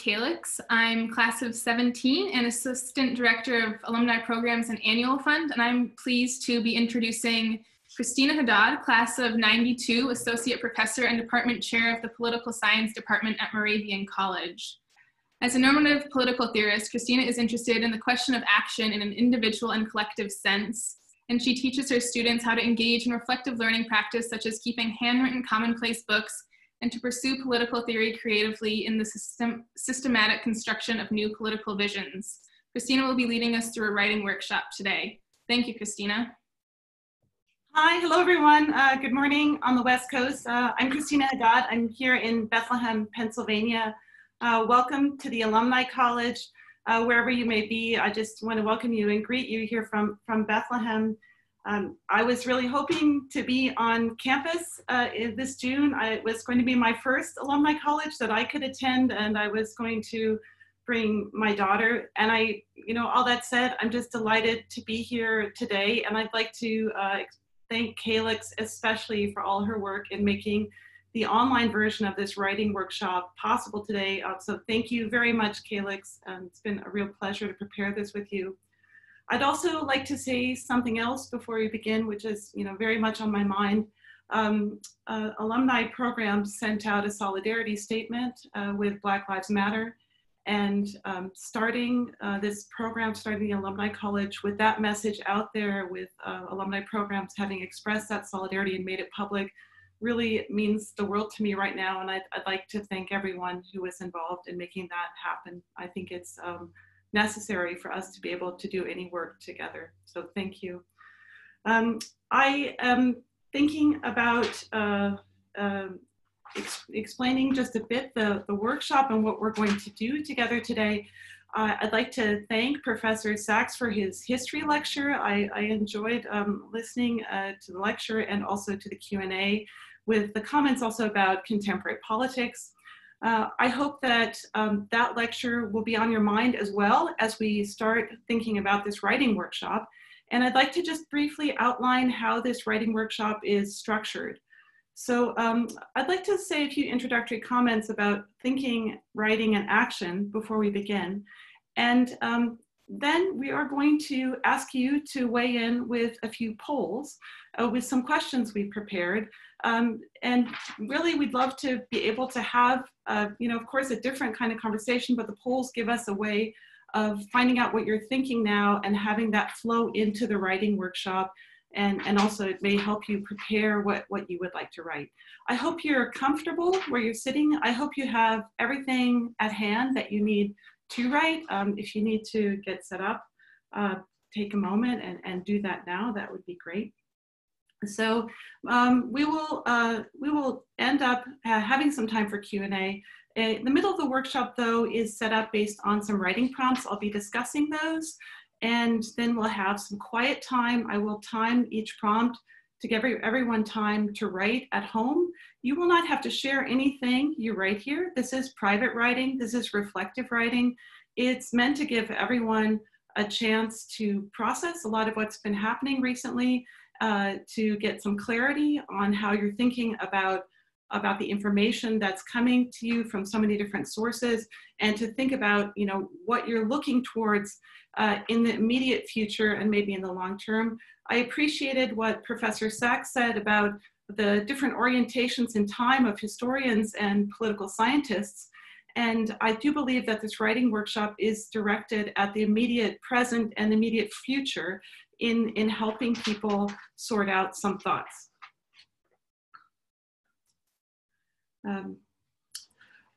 Calix. I'm class of 17 and Assistant Director of Alumni Programs and Annual Fund, and I'm pleased to be introducing Khristina Haddad, class of 92, Associate Professor and Department Chair of the Political Science Department at Moravian College. As a normative political theorist, Khristina is interested in the question of action in an individual and collective sense, and she teaches her students how to engage in reflective learning practice such as keeping handwritten commonplace books and to pursue political theory creatively in the systematic construction of new political visions. Khristina will be leading us through a writing workshop today. Thank you, Khristina. Hi, hello everyone. Good morning on the West Coast. I'm Khristina Haddad. I'm here in Bethlehem, Pennsylvania. Welcome to the Alumni College. Wherever you may be, I just want to welcome you and greet you here from Bethlehem. I was really hoping to be on campus this June. It was going to be my first alumni college that I could attend, and I was going to bring my daughter. And all that said, I'm just delighted to be here today. And I'd like to thank Calix especially for all her work in making the online version of this writing workshop possible today. So thank you very much, Calix. It's been a real pleasure to prepare this with you. I'd also like to say something else before we begin, which is very much on my mind. Alumni programs sent out a solidarity statement with Black Lives Matter, and starting this program, starting the Alumni College with that message out there, with alumni programs having expressed that solidarity and made it public, really means the world to me right now. And I'd like to thank everyone who was involved in making that happen. I think it's necessary for us to be able to do any work together. So thank you. I am thinking about explaining just a bit the workshop and what we're going to do together today. I'd like to thank Professor Sachs for his history lecture. I enjoyed listening to the lecture and also to the Q&A with the comments also about contemporary politics. I hope that that lecture will be on your mind as well as we start thinking about this writing workshop. And I'd like to just briefly outline how this writing workshop is structured. So I'd like to say a few introductory comments about thinking, writing, and action before we begin. And then we are going to ask you to weigh in with a few polls with some questions we prepared. And really, we'd love to be able to have, of course, a different kind of conversation, but the polls give us a way of finding out what you're thinking now and having that flow into the writing workshop. And also it may help you prepare what you would like to write. I hope you're comfortable where you're sitting. I hope you have everything at hand that you need to write. If you need to get set up, take a moment and do that now. That would be great. So we will end up having some time for Q&A. The middle of the workshop, though, is set up based on some writing prompts. I'll be discussing those, and then we'll have some quiet time. I will time each prompt to give everyone time to write at home. You will not have to share anything you write here. This is private writing. This is reflective writing. It's meant to give everyone a chance to process a lot of what's been happening recently, to get some clarity on how you're thinking about the information that's coming to you from so many different sources, and to think about what you're looking towards in the immediate future and maybe in the long term. I appreciated what Professor Sachs said about the different orientations in time of historians and political scientists. And I do believe that this writing workshop is directed at the immediate present and immediate future in helping people sort out some thoughts.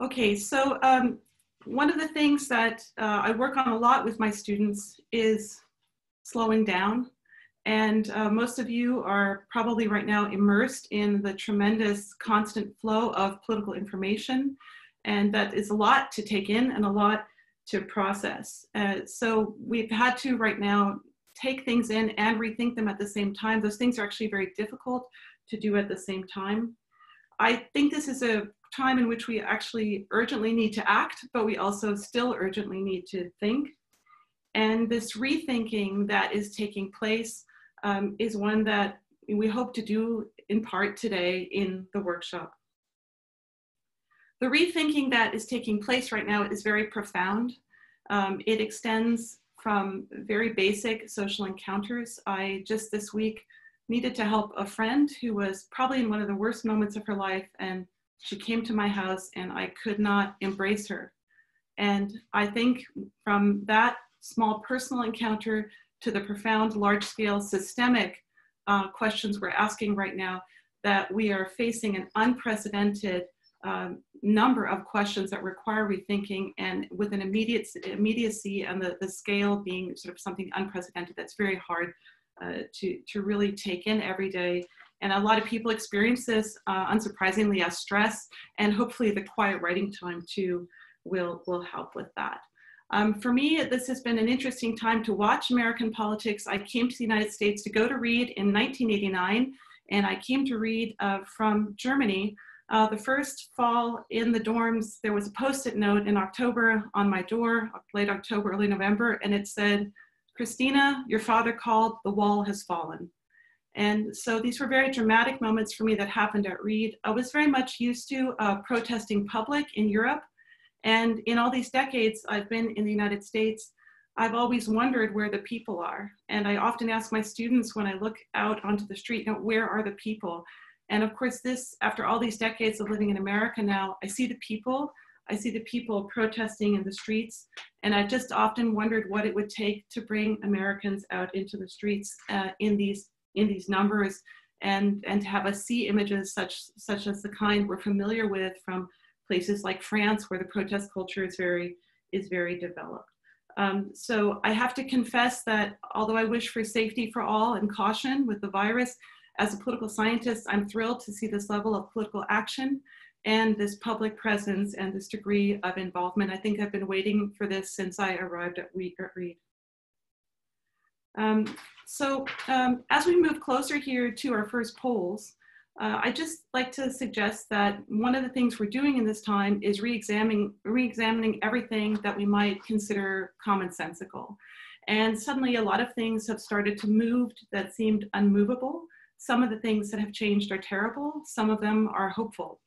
Okay, so one of the things that I work on a lot with my students is slowing down. And most of you are probably right now immersed in the tremendous constant flow of political information. And that is a lot to take in and a lot to process. So we've had to right now take things in and rethink them at the same time. Those things are actually very difficult to do at the same time. I think this is a time in which we actually urgently need to act, but we also still urgently need to think. And this rethinking that is taking place is one that we hope to do in part today in the workshop. The rethinking that is taking place right now is very profound. It extends from very basic social encounters. I just this week needed to help a friend who was probably in one of the worst moments of her life, and she came to my house and I could not embrace her. And I think from that small personal encounter to the profound, large-scale systemic questions we're asking right now, that we are facing an unprecedented number of questions that require rethinking, and with an immediacy and the scale being sort of something unprecedented that's very hard to really take in every day. And a lot of people experience this, unsurprisingly, as stress, and hopefully the quiet writing time too will help with that. For me, this has been an interesting time to watch American politics. I came to the United States to go to read in 1989, and I came to read from Germany. The first fall in the dorms, there was a Post-it note in October on my door, late October, early November, and it said, "Khristina, your father called, the wall has fallen." And so these were very dramatic moments for me that happened at Reed. I was very much used to protesting public in Europe. And in all these decades I've been in the United States, I've always wondered where the people are. And I often ask my students when I look out onto the street, you know, where are the people? And of course, this, after all these decades of living in America now, I see the people. I see the people protesting in the streets. And I just often wondered what it would take to bring Americans out into the streets in these numbers, and to have us see images such as the kind we're familiar with from places like France, where the protest culture is very developed. So I have to confess that although I wish for safety for all and caution with the virus, as a political scientist, I'm thrilled to see this level of political action and this public presence and this degree of involvement. I think I've been waiting for this since I arrived at Reed. As we move closer here to our first polls, I'd just like to suggest that one of the things we're doing in this time is re-examining everything that we might consider commonsensical. And suddenly a lot of things have started to move that seemed unmovable. Some of the things that have changed are terrible. Some of them are hopeful.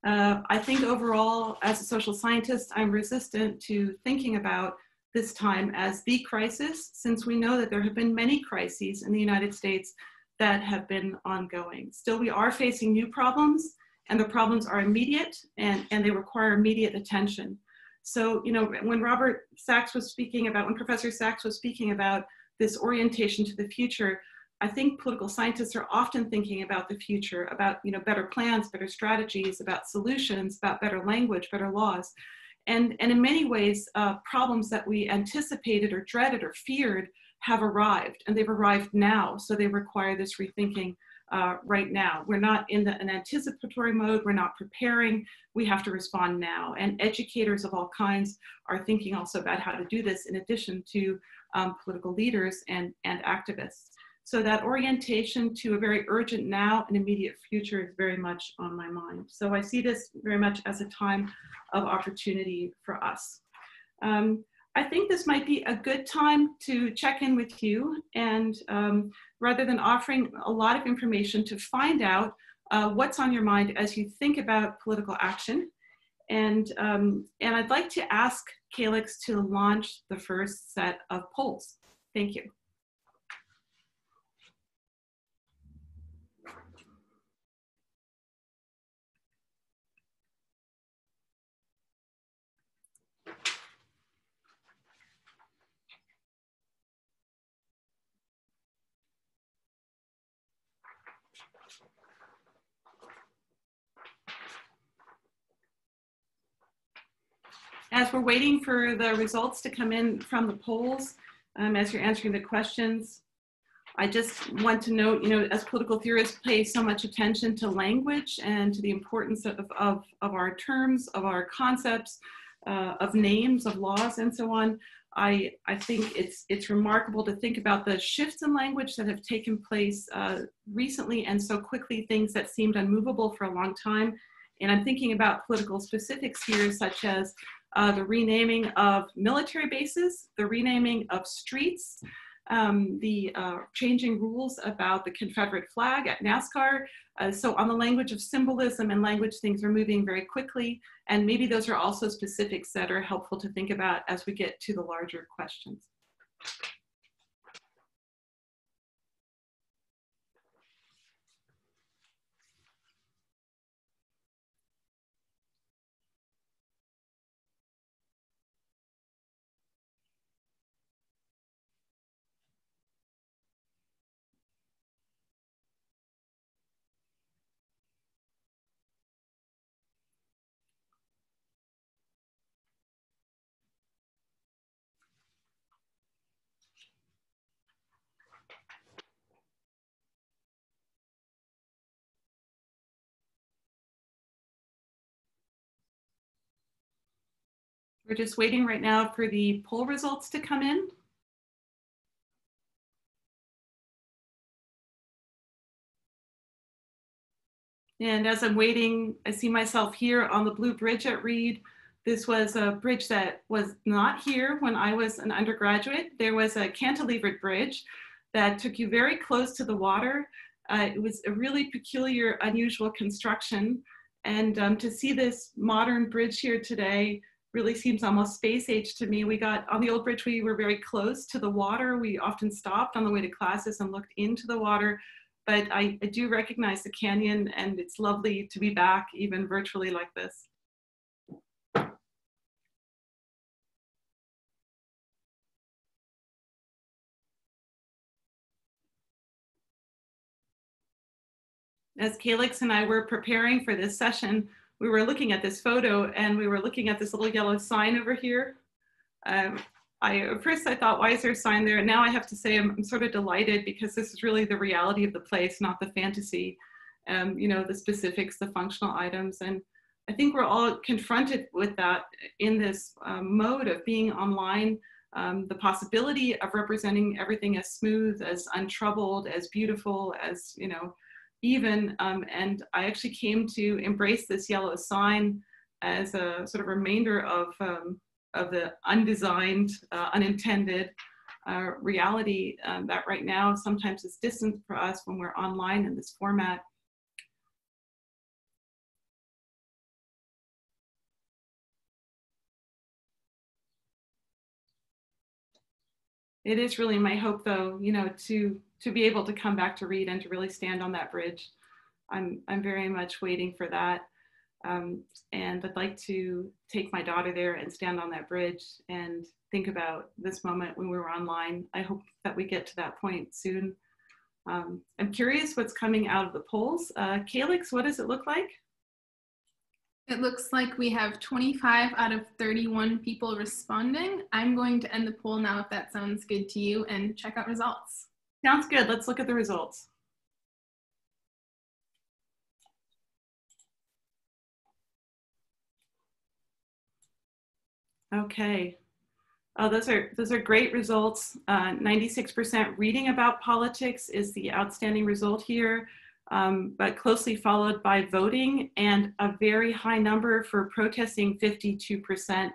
I think overall, as a social scientist, I'm resistant to thinking about this time as the crisis, since we know that there have been many crises in the United States that have been ongoing. Still, we are facing new problems, and the problems are immediate, and they require immediate attention. So, you know, when Professor Sachs was speaking about this orientation to the future, I think political scientists are often thinking about the future, about, you know, better plans, better strategies, about solutions, about better language, better laws. And in many ways, problems that we anticipated or dreaded or feared have arrived, and they've arrived now. So they require this rethinking right now. We're not in an anticipatory mode. We're not preparing. We have to respond now. And educators of all kinds are thinking also about how to do this, in addition to political leaders and activists. So that orientation to a very urgent now and immediate future is very much on my mind. So I see this very much as a time of opportunity for us. I think this might be a good time to check in with you, and rather than offering a lot of information, to find out what's on your mind as you think about political action. And I'd like to ask Calix to launch the first set of polls. Thank you. As we're waiting for the results to come in from the polls, as you're answering the questions, I just want to note, you know, as political theorists pay so much attention to language and to the importance of our terms, of our concepts, of names, of laws, and so on, I think it's remarkable to think about the shifts in language that have taken place recently and so quickly, things that seemed unmovable for a long time. And I'm thinking about political specifics here, such as the renaming of military bases, the renaming of streets, the changing rules about the Confederate flag at NASCAR. So on the language of symbolism and language, things are moving very quickly. And maybe those are also specifics that are helpful to think about as we get to the larger questions. We're just waiting right now for the poll results to come in. And as I'm waiting, I see myself here on the Blue Bridge at Reed. This was a bridge that was not here when I was an undergraduate. There was a cantilevered bridge that took you very close to the water. It was a really peculiar, unusual construction. And to see this modern bridge here today really seems almost space age to me. We got on the old bridge, we were very close to the water. We often stopped on the way to classes and looked into the water. But I do recognize the canyon, and it's lovely to be back even virtually like this. As Calix and I were preparing for this session, we were looking at this photo and we were looking at this little yellow sign over here. At first I thought, why is there a sign there? And now I have to say I'm sort of delighted because this is really the reality of the place, not the fantasy, you know, the specifics, the functional items. And I think we're all confronted with that in this mode of being online, the possibility of representing everything as smooth, as untroubled, as beautiful, as, you know, even. And I actually came to embrace this yellow sign as a sort of remainder of the undesigned, unintended reality that right now sometimes is distant for us when we're online in this format. It is really my hope, though, you know, to be able to come back to Reed and to really stand on that bridge. I'm very much waiting for that. And I'd like to take my daughter there and stand on that bridge and think about this moment when we were online. I hope that we get to that point soon. I'm curious what's coming out of the polls. Calix, what does it look like? It looks like we have 25 out of 31 people responding. I'm going to end the poll now if that sounds good to you and check out results. Sounds good. Let's look at the results. Okay. Oh, those are great results. 96% reading about politics is the outstanding result here, but closely followed by voting and a very high number for protesting, 52%.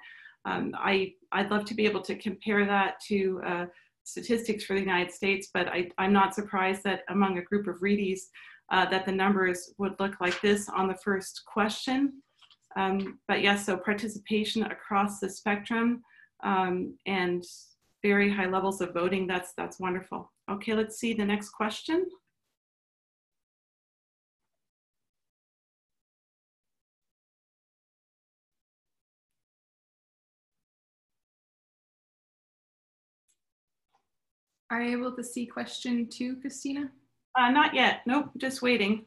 I'd love to be able to compare that to statistics for the United States, but I'm not surprised that among a group of readies that the numbers would look like this on the first question. But yes, so participation across the spectrum and very high levels of voting, that's wonderful. Okay, let's see the next question. Are you able to see question 2, Khristina? Not yet, nope, just waiting.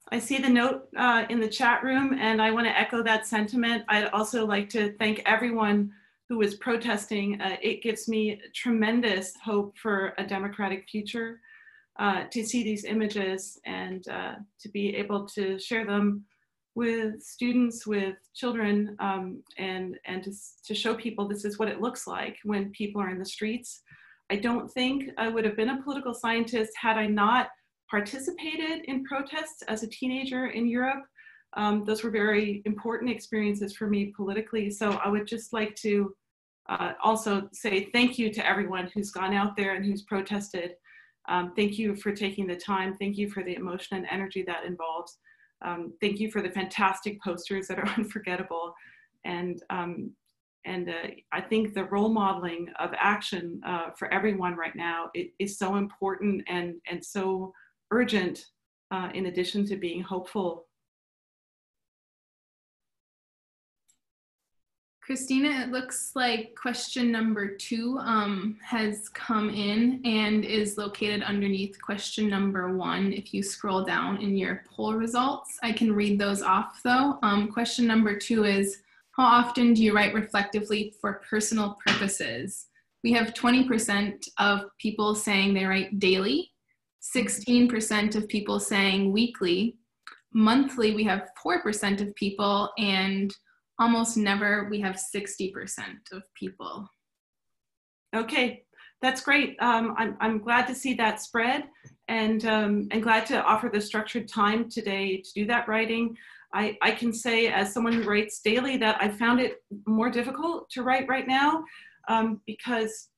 I see the note in the chat room, and I want to echo that sentiment. I'd also like to thank everyone who is protesting. It gives me tremendous hope for a democratic future to see these images and to be able to share them with students, with children, and to show people this is what it looks like when people are in the streets. I don't think I would have been a political scientist had I not participated in protests as a teenager in Europe. Those were very important experiences for me politically. So I would just like to also say thank you to everyone who's gone out there and who's protested. Thank you for taking the time. Thank you for the emotion and energy that involves. Thank you for the fantastic posters that are unforgettable. And I think the role modeling of action for everyone right now is so important and so urgent, in addition to being hopeful. Khristina, it looks like question number 2 has come in and is located underneath question number 1. If you scroll down in your poll results, I can read those off though. Question number 2 is, how often do you write reflectively for personal purposes? We have 20% of people saying they write daily, 16% of people saying weekly. Monthly, we have 4% of people, and almost never, we have 60% of people. Okay, that's great. I'm glad to see that spread, and glad to offer the structured time today to do that writing. I can say, as someone who writes daily, that I found it more difficult to write right now because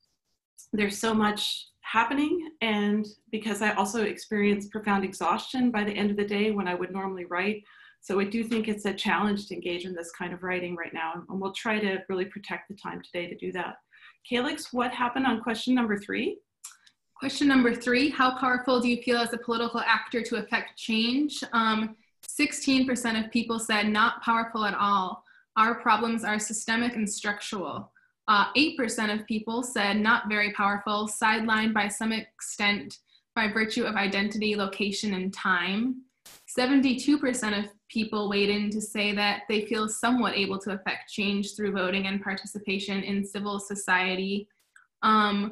there's so much happening, and because I also experience profound exhaustion by the end of the day when I would normally write. So I do think it's a challenge to engage in this kind of writing right now, and we'll try to really protect the time today to do that. Calix, what happened on question number 3? Question number 3, how powerful do you feel as a political actor to affect change? 16% of people said not powerful at all. Our problems are systemic and structural. 8% of people said not very powerful, sidelined by some extent by virtue of identity, location, and time. 72% of people weighed in to say that they feel somewhat able to affect change through voting and participation in civil society. 4%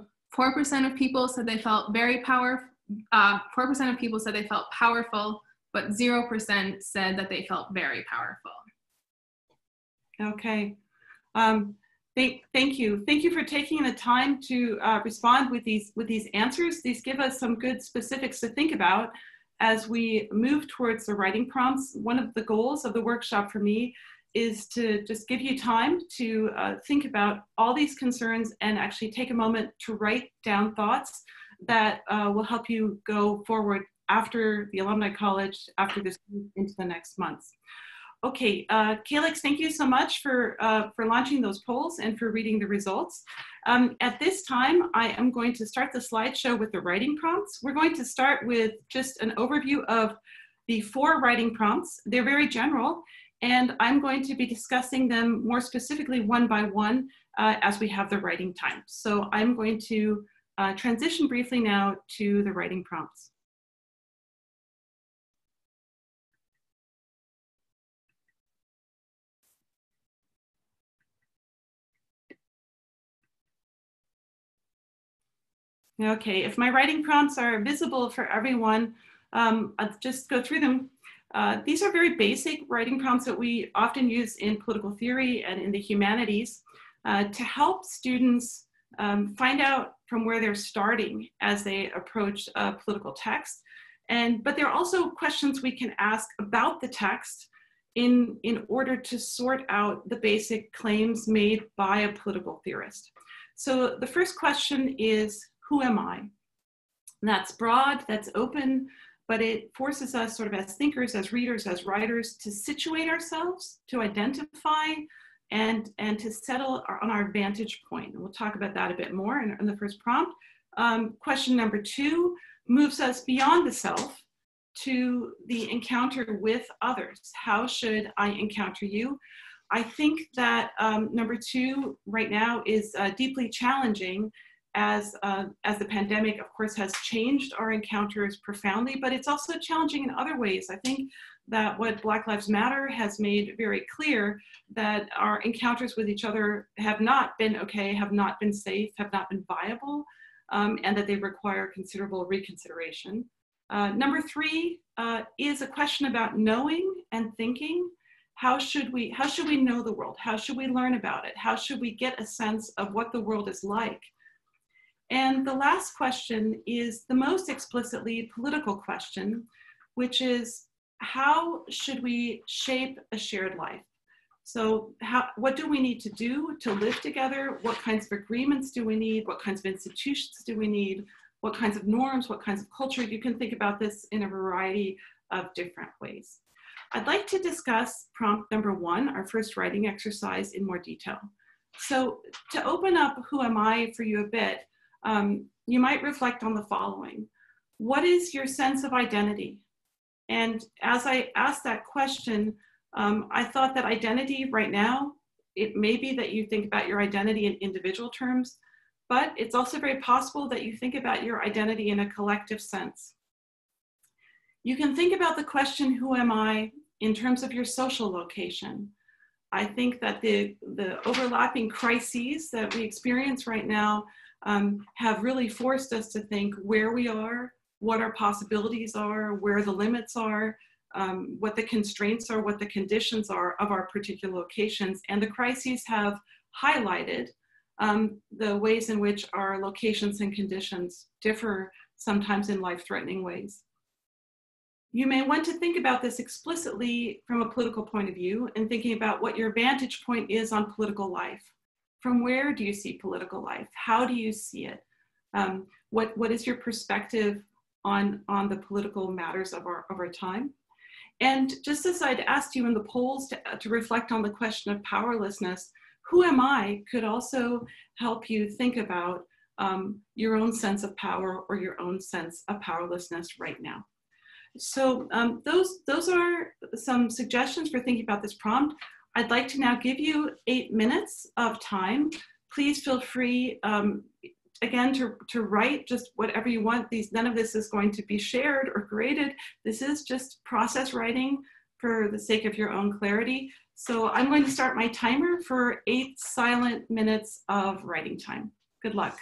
of people said they felt very powerful. 4% of people said they felt powerful, but 0% said that they felt very powerful. Okay. Thank you. Thank you for taking the time to respond with these answers. These give us some good specifics to think about as we move towards the writing prompts. One of the goals of the workshop for me is to just give you time to think about all these concerns and actually take a moment to write down thoughts that will help you go forward after the Alumni College, after this into the next months. Okay, Calix, thank you so much for launching those polls and for reading the results. At this time, I am going to start the slideshow with the writing prompts. We're going to start with just an overview of the 4 writing prompts. They're very general, and I'm going to be discussing them more specifically one by one as we have the writing time. So I'm going to transition briefly now to the writing prompts. Okay, if my writing prompts are visible for everyone, I'll just go through them. These are very basic writing prompts that we often use in political theory and in the humanities to help students find out from where they're starting as they approach a political text. But there are also questions we can ask about the text in order to sort out the basic claims made by a political theorist. So the first question is, who am I? And that's broad, that's open, but it forces us sort of as thinkers, as readers, as writers to situate ourselves, to identify, and to settle on our vantage point. And we'll talk about that a bit more in the first prompt. Question number 2 moves us beyond the self to the encounter with others. How should I encounter you? I think that number 2 right now is deeply challenging as the pandemic, of course, has changed our encounters profoundly, but it's also challenging in other ways. I think that what Black Lives Matter has made very clear, that our encounters with each other have not been okay, have not been safe, have not been viable, and that they require considerable reconsideration. Number 3 is a question about knowing and thinking. how should we know the world? How should we learn about it? How should we get a sense of what the world is like? And the last question is the most explicitly political question, which is, how should we shape a shared life? So what do we need to do to live together? What kinds of agreements do we need? What kinds of institutions do we need? What kinds of norms? What kinds of culture? You can think about this in a variety of different ways. I'd like to discuss prompt number 1, our first writing exercise, in more detail. So to open up who am I for you a bit, you might reflect on the following. What is your sense of identity? And as I asked that question, I thought that identity right now, it may be that you think about your identity in individual terms, but it's also very possible that you think about your identity in a collective sense. You can think about the question, who am I, in terms of your social location. I think that the overlapping crises that we experience right now have really forced us to think where we are, what our possibilities are, where the limits are, what the constraints are, what the conditions are of our particular locations. And the crises have highlighted the ways in which our locations and conditions differ, sometimes in life-threatening ways. You may want to think about this explicitly from a political point of view and thinking about what your vantage point is on political life. From where do you see political life? How do you see it? What is your perspective on the political matters of our time? And just as I'd asked you in the polls to reflect on the question of powerlessness, who am I could also help you think about your own sense of power or your own sense of powerlessness right now. So those are some suggestions for thinking about this prompt. I'd like to now give you 8 minutes of time. Please feel free, again, to write just whatever you want. None of this is going to be shared or graded. This is just process writing for the sake of your own clarity. So I'm going to start my timer for 8 silent minutes of writing time. Good luck.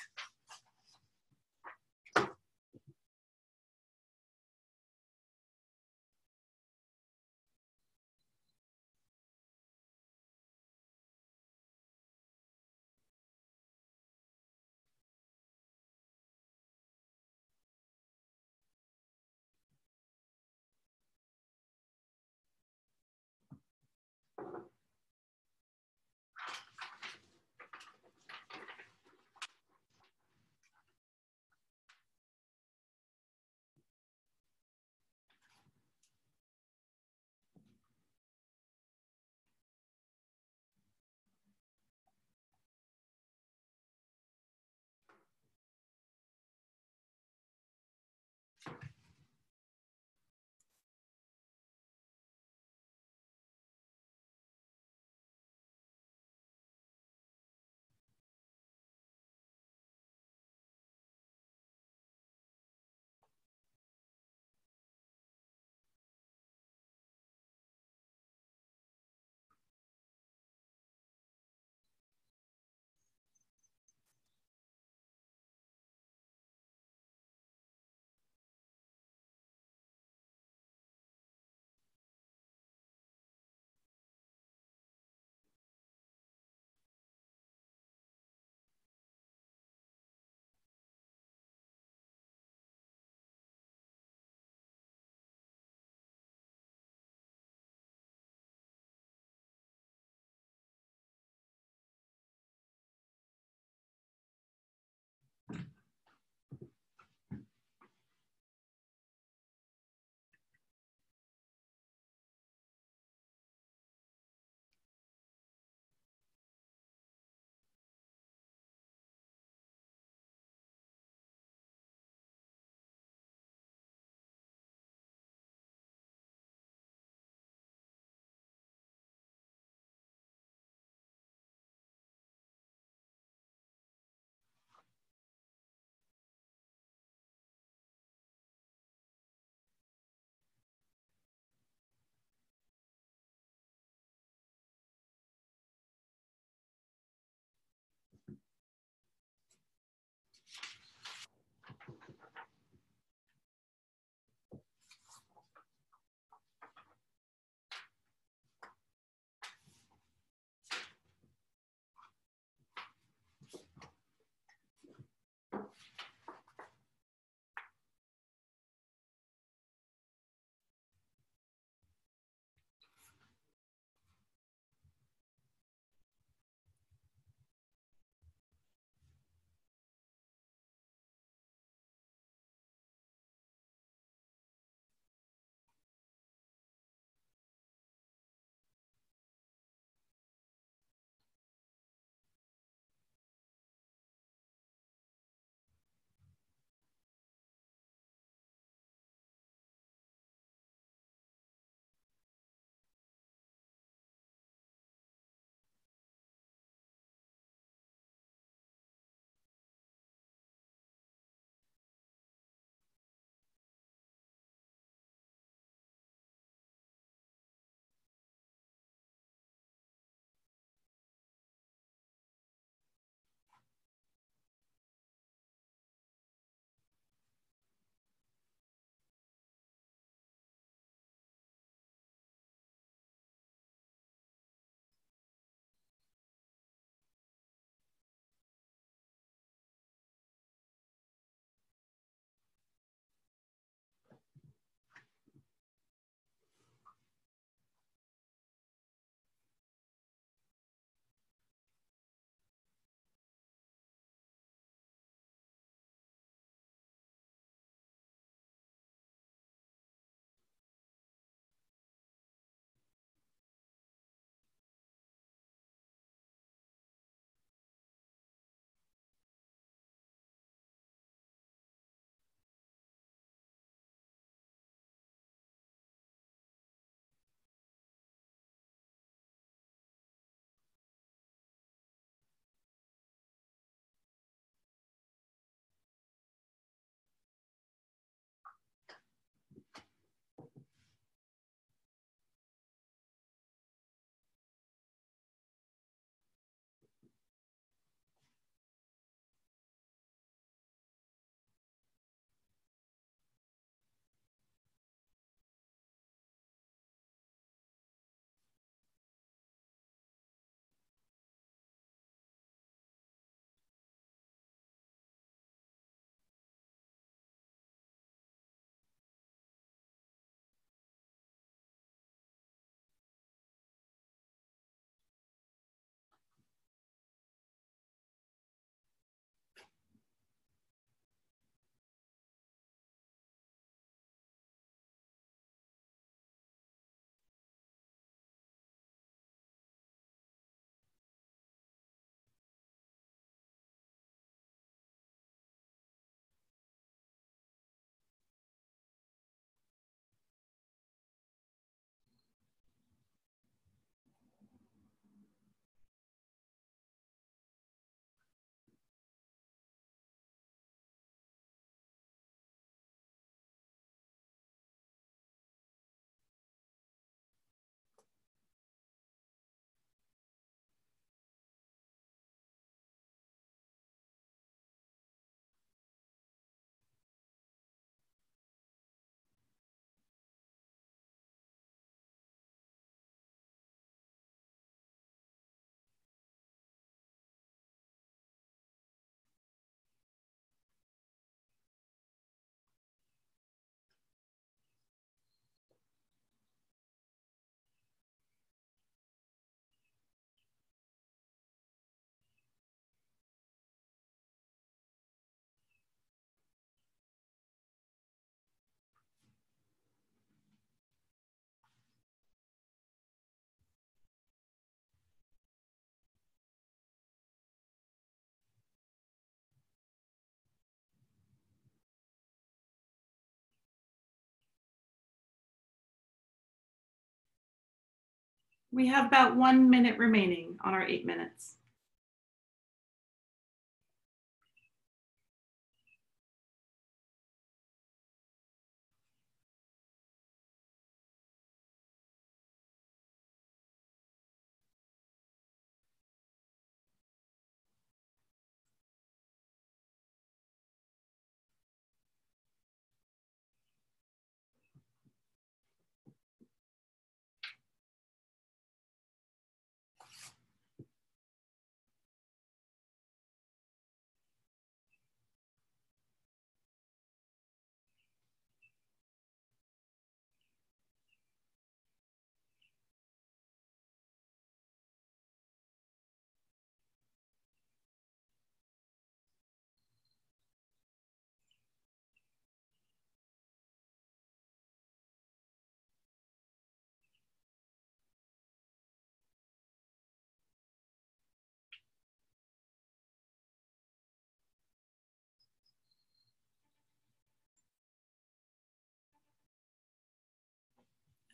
We have about 1 minute remaining on our 8 minutes.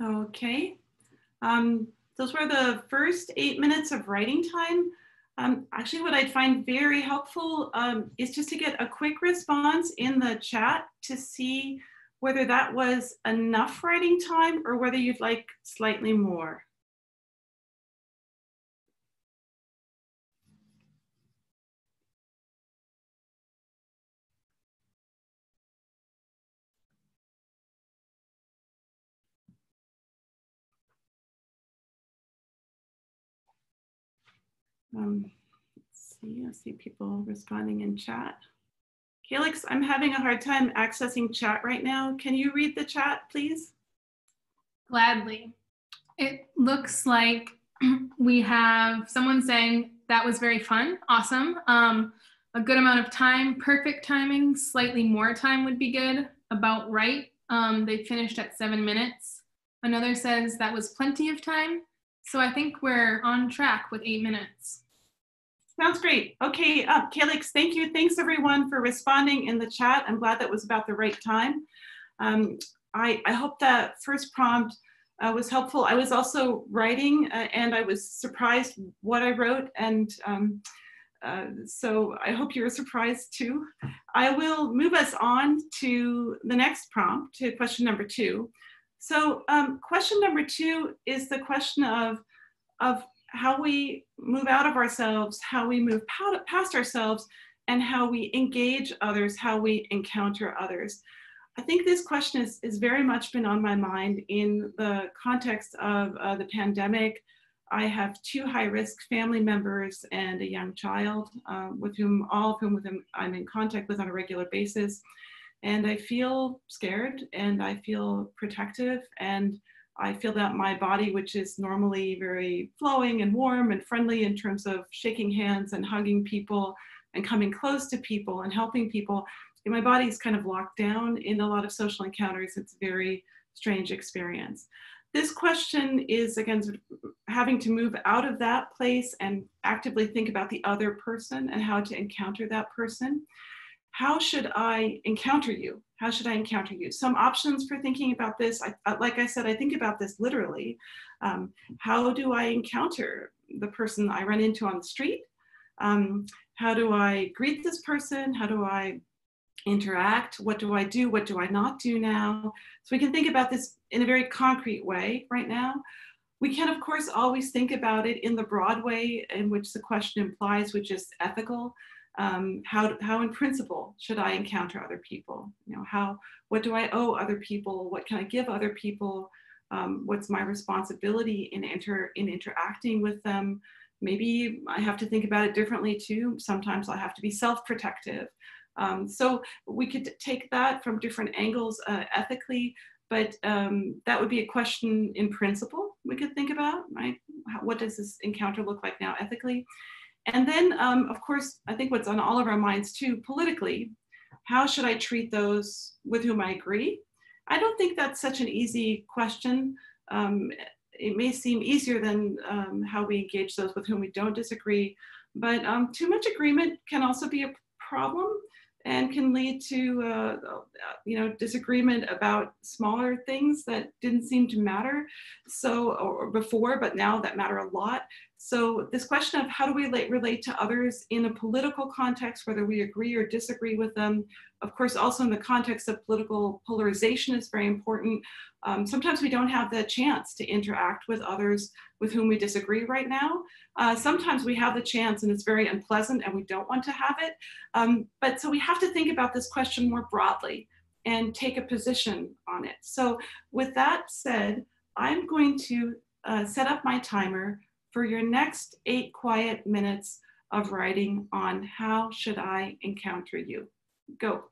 Okay, those were the first 8 minutes of writing time. Actually, what I'd find very helpful is just to get a quick response in the chat to see whether that was enough writing time or whether you'd like slightly more. Let's see people responding in chat. Calix, I'm having a hard time accessing chat right now. Can you read the chat, please? Gladly. It looks like we have someone saying that was very fun, awesome. A good amount of time, perfect timing, slightly more time would be good, about right. They finished at 7 minutes. Another says that was plenty of time. So I think we're on track with 8 minutes. Sounds great. Okay, Calix, thank you. Thanks everyone for responding in the chat. I'm glad that was about the right time. I hope that first prompt was helpful. I was also writing and I was surprised what I wrote, and so I hope you were surprised too. I will move us on to the next prompt, to question number 2. So question number 2 is the question of how we move out of ourselves, how we move past ourselves, and how we engage others, how we encounter others. I think this question is very much been on my mind in the context of the pandemic. I have 2 high-risk family members and a young child with whom I'm in contact with on a regular basis. And I feel scared and I feel protective, and I feel that my body, which is normally very flowing and warm and friendly in terms of shaking hands and hugging people and coming close to people and helping people, my body is kind of locked down in a lot of social encounters. It's a very strange experience. This question is, again, sort of having to move out of that place and actively think about the other person and how to encounter that person. How should I encounter you? How should I encounter you? Some options for thinking about this. Like I said, I think about this literally. How do I encounter the person I run into on the street? How do I greet this person? How do I interact? What do I do? What do I not do now? So we can think about this in a very concrete way right now. We can, of course, always think about it in the broad way in which the question implies, which is ethical. How in principle should I encounter other people? You know, what do I owe other people? What can I give other people? What's my responsibility in interacting with them? Maybe I have to think about it differently too. Sometimes I have to be self-protective. So we could take that from different angles ethically, but that would be a question in principle we could think about, right? What does this encounter look like now ethically? And then, of course, I think what's on all of our minds too, politically, how should I treat those with whom I agree? I don't think that's such an easy question. It may seem easier than how we engage those with whom we don't disagree, but too much agreement can also be a problem. and can lead to disagreement about smaller things that didn't seem to matter or before, but now that matter a lot. So this question of how do we relate to others in a political context, whether we agree or disagree with them, of course, also in the context of political polarization is very important. Sometimes we don't have the chance to interact with others with whom we disagree right now. Sometimes we have the chance and it's very unpleasant and we don't want to have it. But so we have to think about this question more broadly and take a position on it. So with that said, I'm going to set up my timer for your next 8 quiet minutes of writing on how should I encounter you. Go.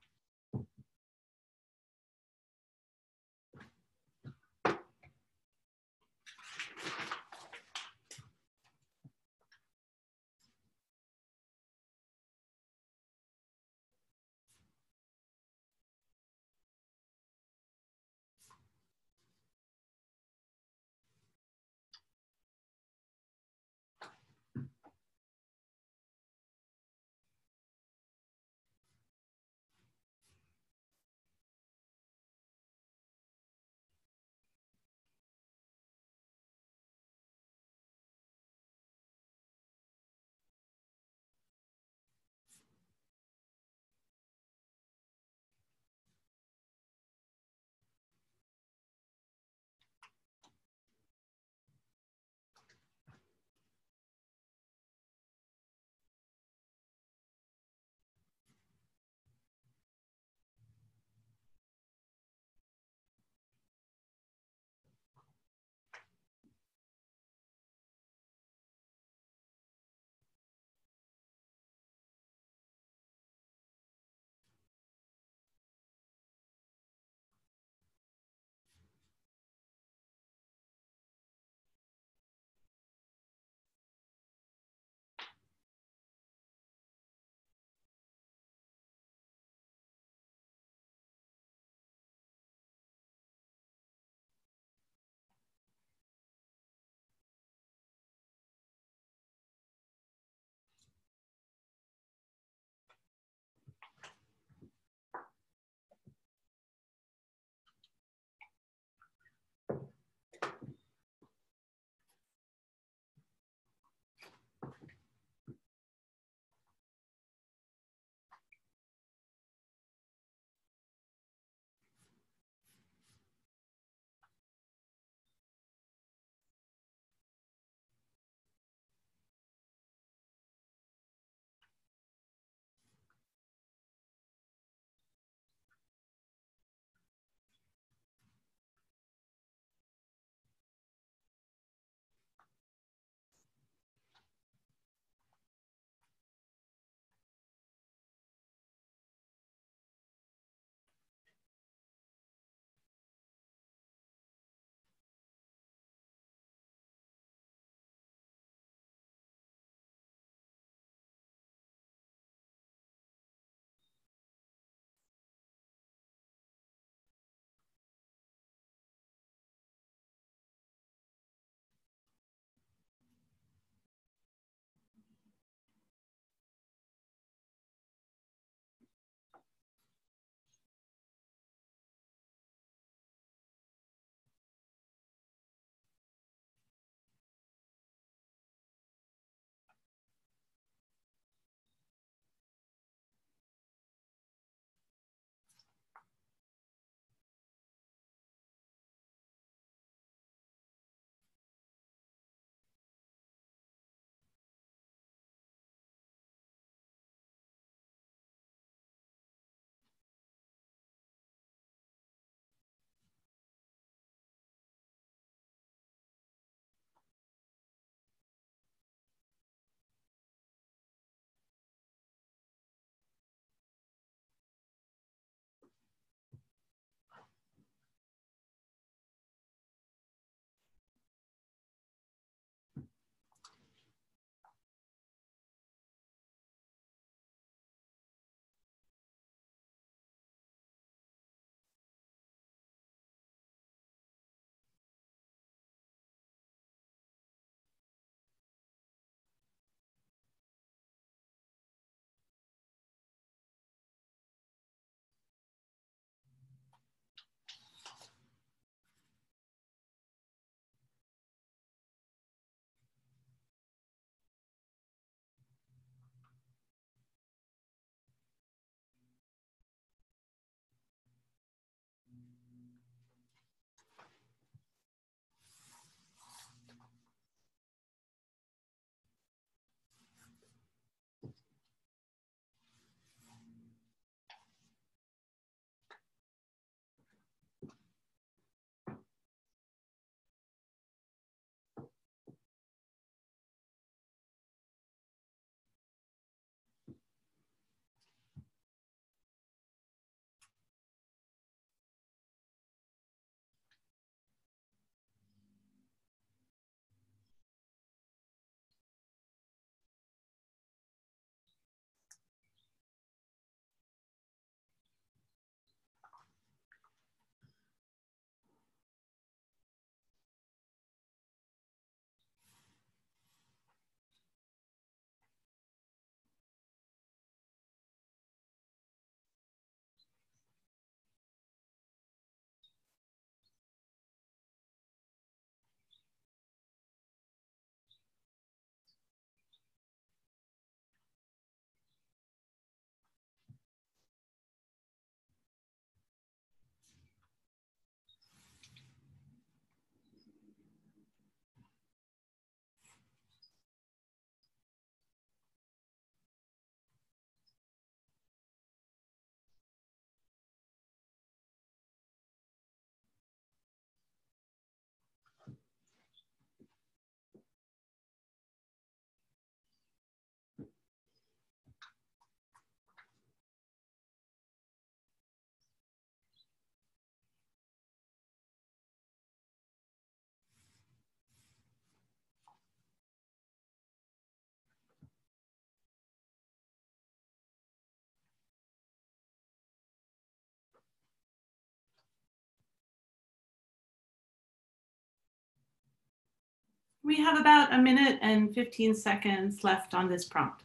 We have about 1 minute and 15 seconds left on this prompt.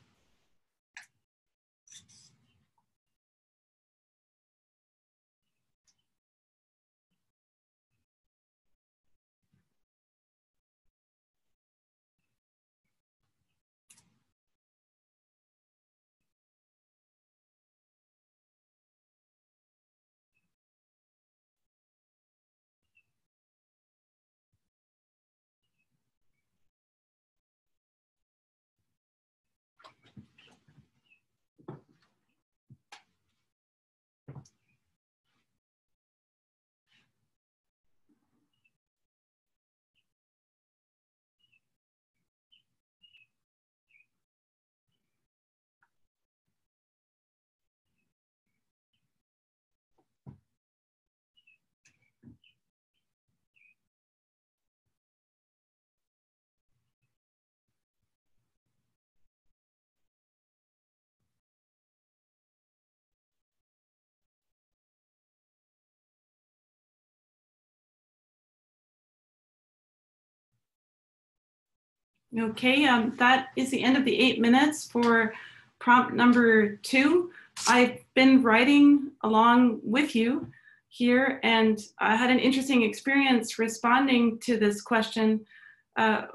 Okay, that is the end of the 8 minutes for prompt number 2. I've been writing along with you here, and I had an interesting experience responding to this question,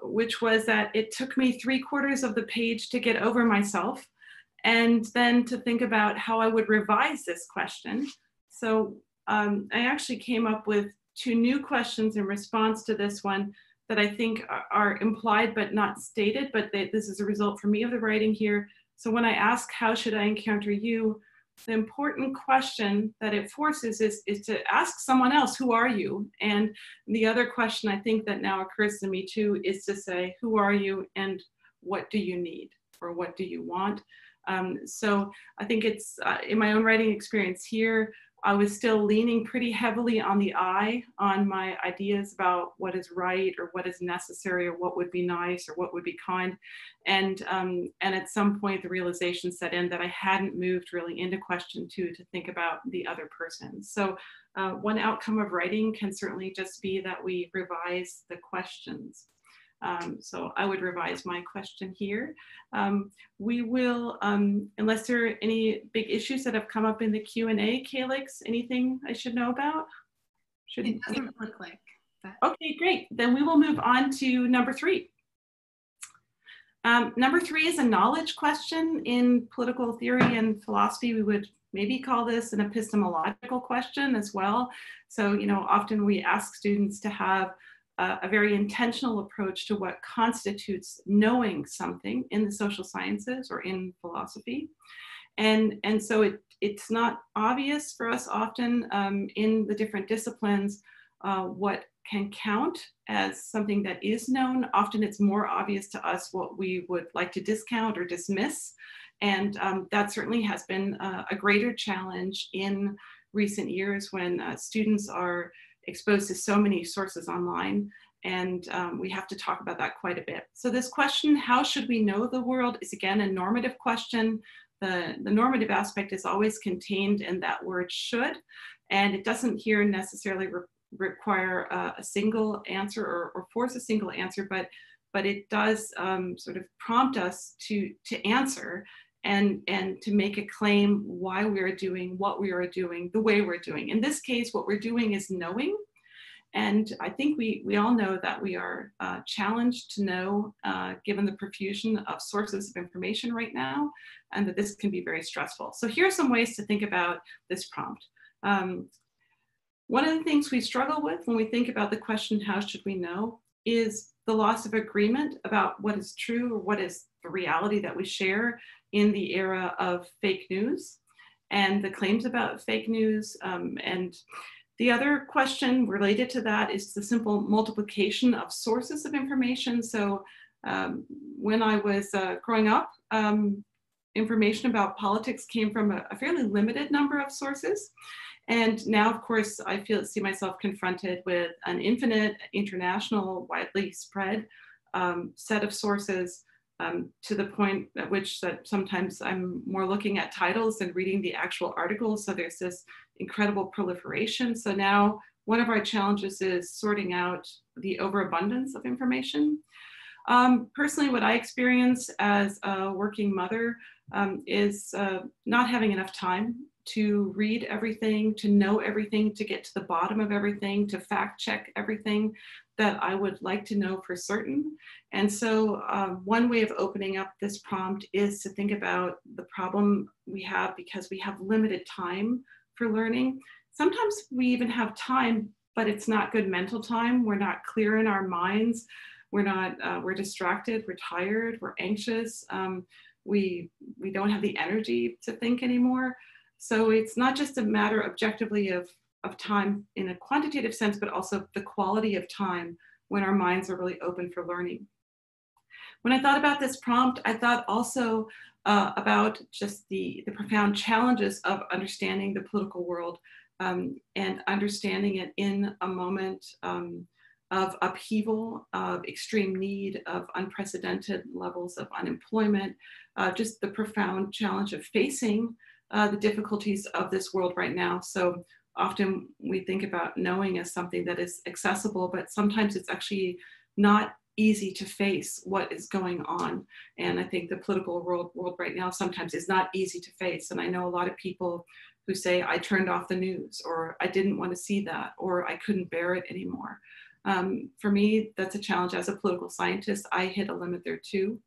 which was that it took me 3/4 of the page to get over myself, and then to think about how I would revise this question. So I actually came up with 2 new questions in response to this one that I think are implied but not stated, but this is a result for me of the writing here. So when I ask, how should I encounter you? The important question that it forces is to ask someone else, who are you? And the other question I think that now occurs to me too is to say, who are you and what do you need or what do you want? So I think it's in my own writing experience here, I was still leaning pretty heavily on the I, on my ideas about what is right or what is necessary or what would be nice or what would be kind. And at some point the realization set in that I hadn't moved really into question 2 to think about the other person. So one outcome of writing can certainly just be that we revise the questions. So I would revise my question here. We will, unless there are any big issues that have come up in the Q&A, Calix, anything I should know about? It doesn't look like that. Okay, great. Then we will move on to number 3. Number 3 is a knowledge question. In political theory and philosophy, we would maybe call this an epistemological question as well. So, you know, often we ask students to have a very intentional approach to what constitutes knowing something in the social sciences or in philosophy. And so it's not obvious for us often in the different disciplines what can count as something that is known. Often it's more obvious to us what we would like to discount or dismiss. And that certainly has been a greater challenge in recent years when students are exposed to so many sources online, and we have to talk about that quite a bit. So this question, how should we know the world, is again a normative question. The normative aspect is always contained in that word should, and it doesn't here necessarily require a single answer or force a single answer, but it does sort of prompt us to answer and to make a claim why we are doing what we are doing, the way we're doing. In this case, what we're doing is knowing. And I think we all know that we are challenged to know, given the profusion of sources of information right now, and that this can be very stressful. So here are some ways to think about this prompt. One of the things we struggle with when we think about the question, how should we know, is the loss of agreement about what is true or what is the reality that we share in the era of fake news and the claims about fake news. And the other question related to that is the simple multiplication of sources of information. So when I was growing up, information about politics came from a fairly limited number of sources. And now, of course, I see myself confronted with an infinite, international, widely spread set of sources, to the point at which that sometimes I'm more looking at titles than reading the actual articles. So there's this incredible proliferation. So now one of our challenges is sorting out the overabundance of information. Personally, what I experience as a working mother is not having enough time to read everything, to know everything, to get to the bottom of everything, to fact check everything that I would like to know for certain. And so one way of opening up this prompt is to think about the problem we have because we have limited time for learning. Sometimes we even have time, but it's not good mental time. We're not clear in our minds. We're distracted, we're tired, we're anxious. We don't have the energy to think anymore. So it's not just a matter objectively of time in a quantitative sense, but also the quality of time when our minds are really open for learning. When I thought about this prompt, I thought also about just the profound challenges of understanding the political world and understanding it in a moment of upheaval, of extreme need, of unprecedented levels of unemployment, just the profound challenge of facing the difficulties of this world right now. So often we think about knowing as something that is accessible, but sometimes it's actually not easy to face what is going on. And I think the political world right now sometimes is not easy to face. And I know a lot of people who say, I turned off the news, or I didn't want to see that, or I couldn't bear it anymore. For me, that's a challenge as a political scientist. I hit a limit there too.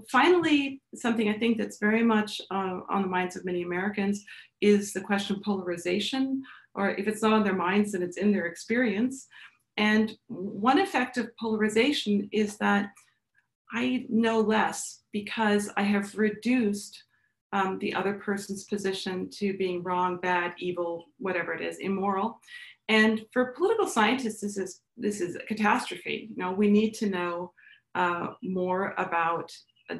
Finally, something I think that's very much on the minds of many Americans is the question of polarization, or if it's not on their minds, then it's in their experience. And one effect of polarization is that I know less because I have reduced the other person's position to being wrong, bad, evil, whatever it is, immoral. And for political scientists, this is a catastrophe. You know, we need to know more about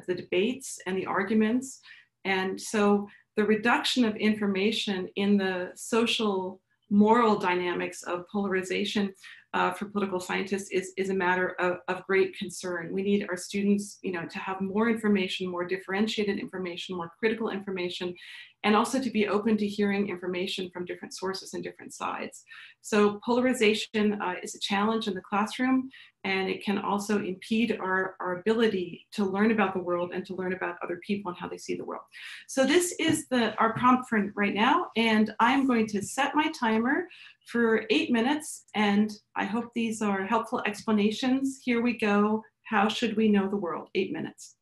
the debates and the arguments. And so the reduction of information in the social moral dynamics of polarization for political scientists is a matter of great concern. We need our students, you know, to have more information, more differentiated information, more critical information, and also to be open to hearing information from different sources and different sides. So polarization is a challenge in the classroom, and it can also impede our ability to learn about the world and to learn about other people and how they see the world. So this is our prompt for right now, and I'm going to set my timer for 8 minutes, and I hope these are helpful explanations. Here we go. How should we know the world? 8 minutes.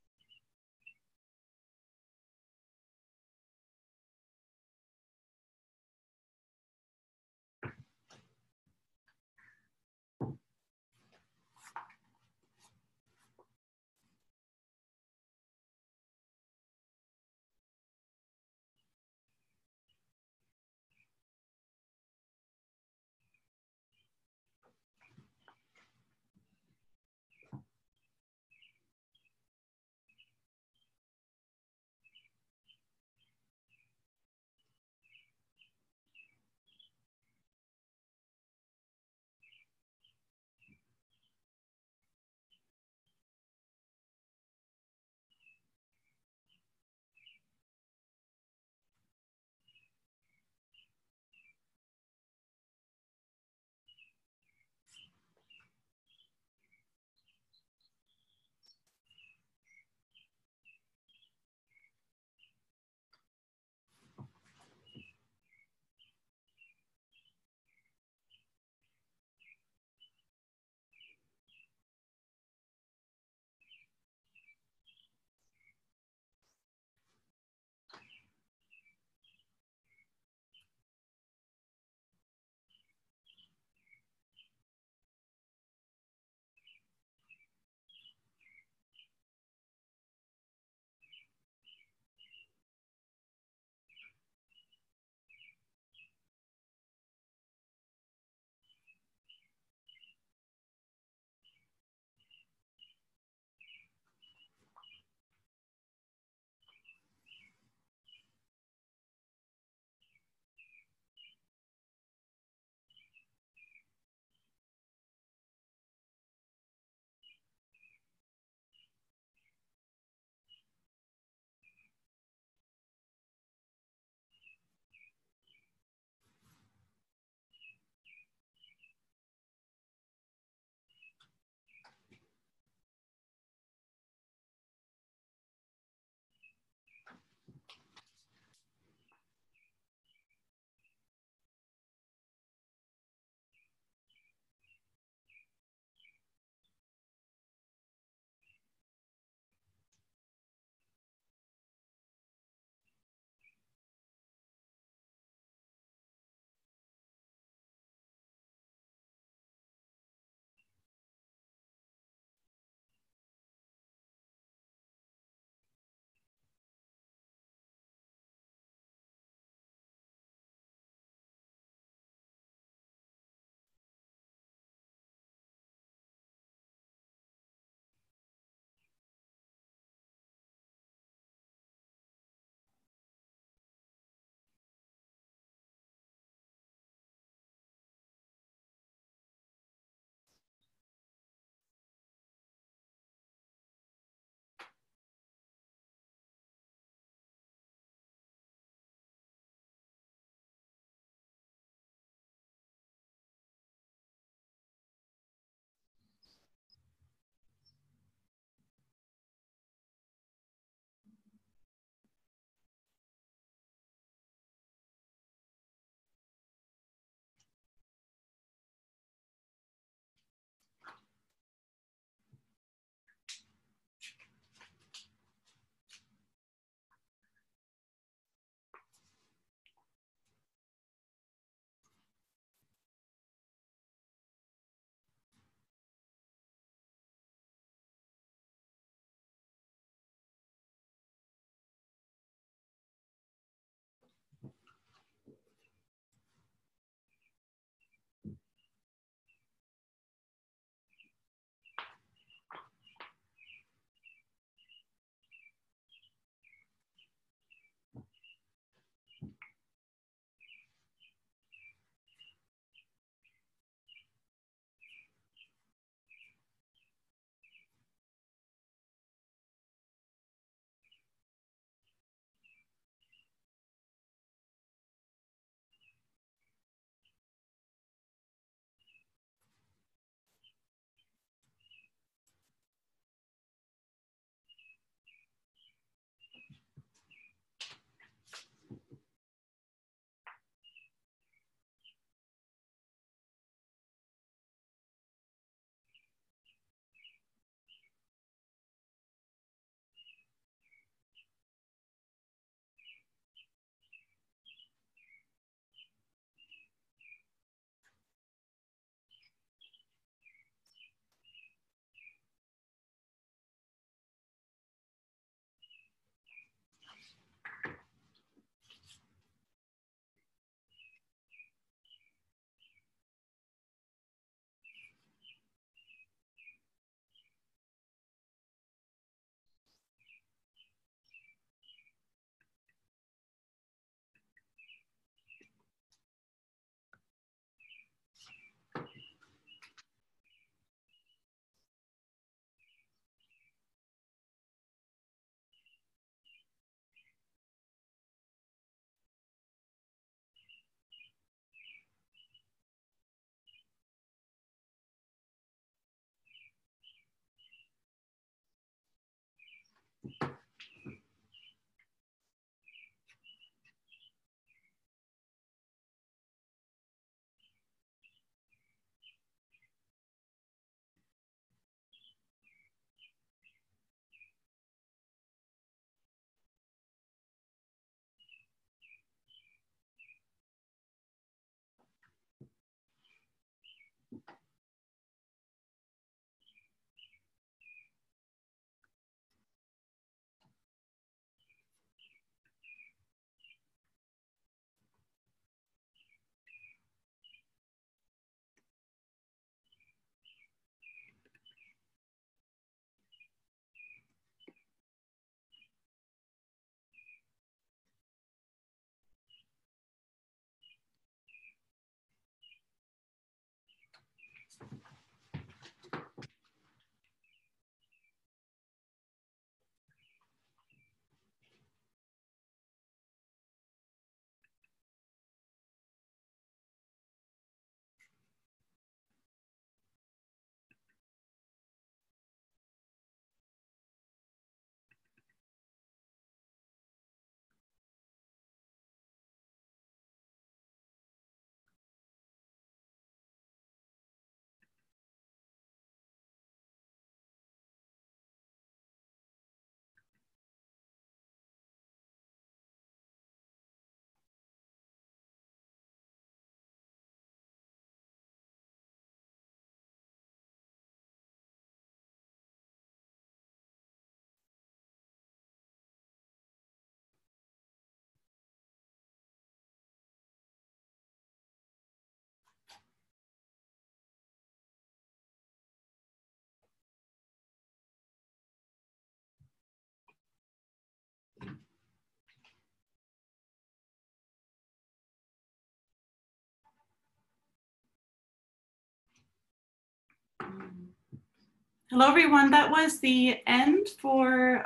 Hello, everyone. That was the end for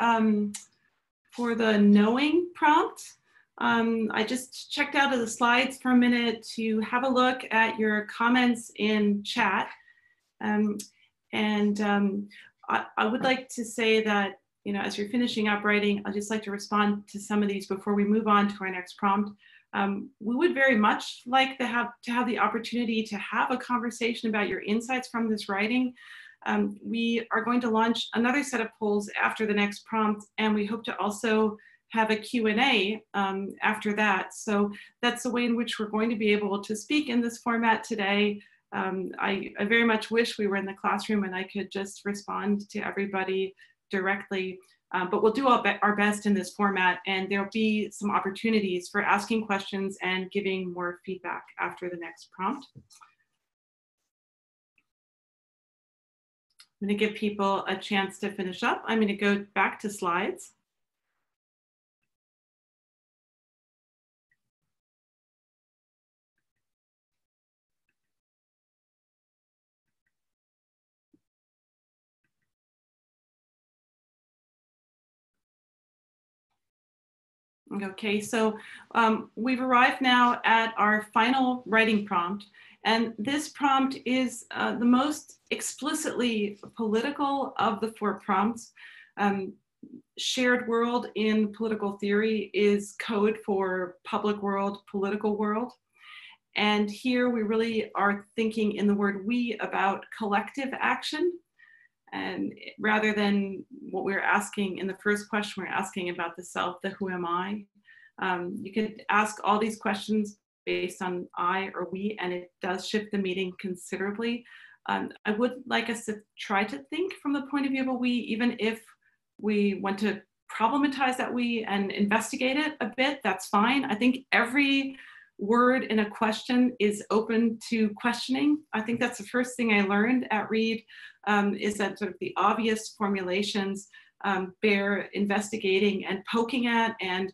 the knowing prompt. I just checked out of the slides for a minute to have a look at your comments in chat. I would like to say that, you know, as you're finishing up writing, I'd just like to respond to some of these before we move on to our next prompt. We would very much like to have the opportunity to have a conversation about your insights from this writing. We are going to launch another set of polls after the next prompt, and we hope to also have a Q&A after that. So that's the way in which we're going to be able to speak in this format today. I very much wish we were in the classroom and I could just respond to everybody directly, but we'll do our best in this format, and there'll be some opportunities for asking questions and giving more feedback after the next prompt. I'm going to give people a chance to finish up. I'm going to go back to slides. Okay, so we've arrived now at our final writing prompt, and this prompt is the most explicitly political of the 4 prompts. Shared world in political theory is code for public world, political world. And here we really are thinking in the word we about collective action. And rather than what we were asking in the first question, we're asking about the self, the who am I? You could ask all these questions based on I or we, and it does shift the meaning considerably. I would like us to try to think from the point of view of a we, even if we want to problematize that we and investigate it a bit, that's fine. I think every word in a question is open to questioning. I think that's the first thing I learned at Reed, is that sort of the obvious formulations bear investigating and poking at, and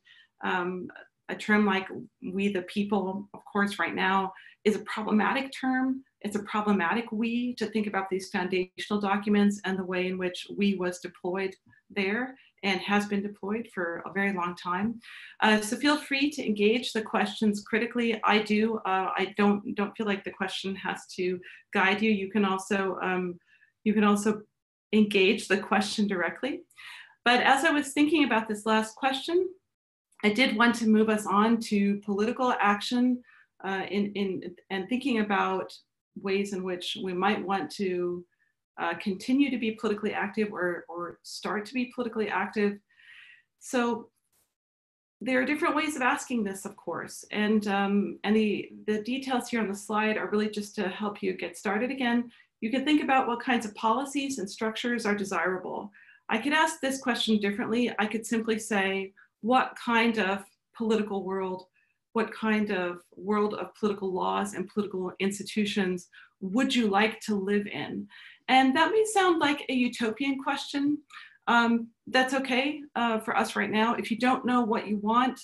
a term like we the people, of course, right now is a problematic term. It's a problematic we to think about these foundational documents and the way in which we was deployed there and has been deployed for a very long time. So feel free to engage the questions critically. I do. I don't feel like the question has to guide you. You can also engage the question directly. But as I was thinking about this last question, I did want to move us on to political action and thinking about ways in which we might want to continue to be politically active or start to be politically active. So there are different ways of asking this, of course, and the details here on the slide are really just to help you get started again. You can think about what kinds of policies and structures are desirable. I could ask this question differently. I could simply say, what kind of political world, what kind of world of political laws and political institutions would you like to live in? And that may sound like a utopian question. That's okay for us right now. If you don't know what you want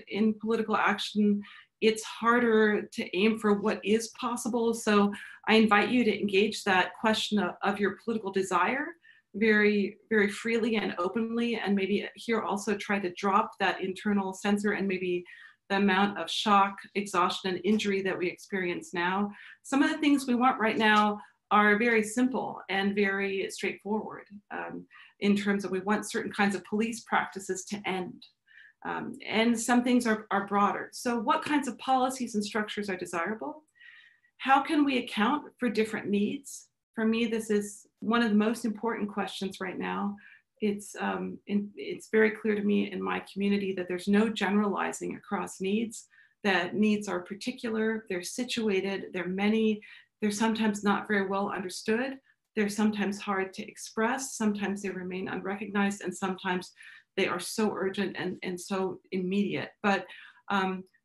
in political action, it's harder to aim for what is possible. So I invite you to engage that question of your political desire very, very freely and openly, and maybe here also try to drop that internal censor and maybe the amount of shock, exhaustion, and injury that we experience now. Some of the things we want right now are very simple and very straightforward in terms of we want certain kinds of police practices to end. And some things are broader. So what kinds of policies and structures are desirable? How can we account for different needs? For me, this is one of the most important questions right now. It's very clear to me in my community that there's no generalizing across needs, that needs are particular, they're situated, they're many, they're sometimes not very well understood, they're sometimes hard to express, sometimes they remain unrecognized, and sometimes they are so urgent and so immediate. But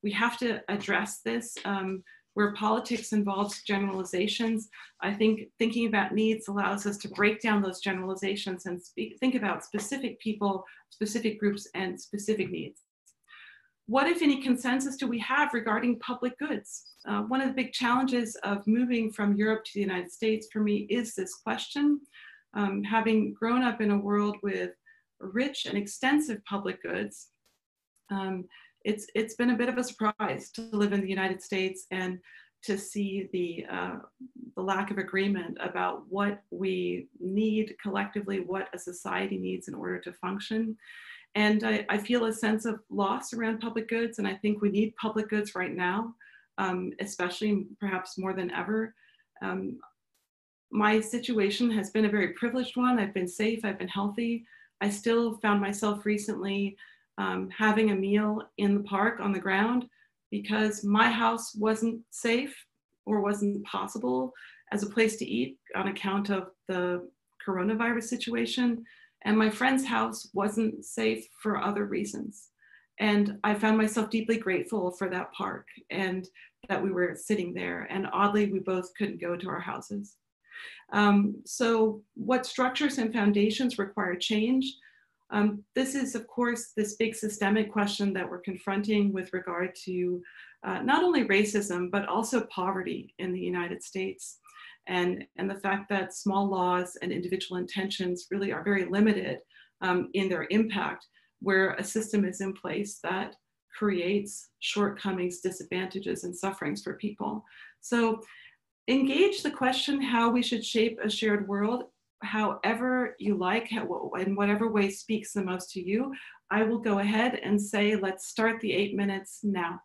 we have to address this. Where politics involves generalizations, I think thinking about needs allows us to break down those generalizations and think about specific people, specific groups, and specific needs. What, if any, consensus do we have regarding public goods? One of the big challenges of moving from Europe to the United States for me is this question. Having grown up in a world with rich and extensive public goods, it's been a bit of a surprise to live in the United States and to see the lack of agreement about what we need collectively, what a society needs in order to function. And I feel a sense of loss around public goods, and I think we need public goods right now, especially perhaps more than ever. My situation has been a very privileged one. I've been safe, I've been healthy. I still found myself recently having a meal in the park on the ground because my house wasn't safe or wasn't possible as a place to eat on account of the coronavirus situation. And my friend's house wasn't safe for other reasons. And I found myself deeply grateful for that park and that we were sitting there. And oddly, we both couldn't go to our houses. So what structures and foundations require change? This is, of course, this big systemic question that we're confronting with regard to not only racism, but also poverty in the United States. And the fact that small laws and individual intentions really are very limited in their impact, where a system is in place that creates shortcomings, disadvantages, and sufferings for people. So engage the question how we should shape a shared world however you like, in whatever way speaks the most to you. I will go ahead and say, let's start the 8 minutes now.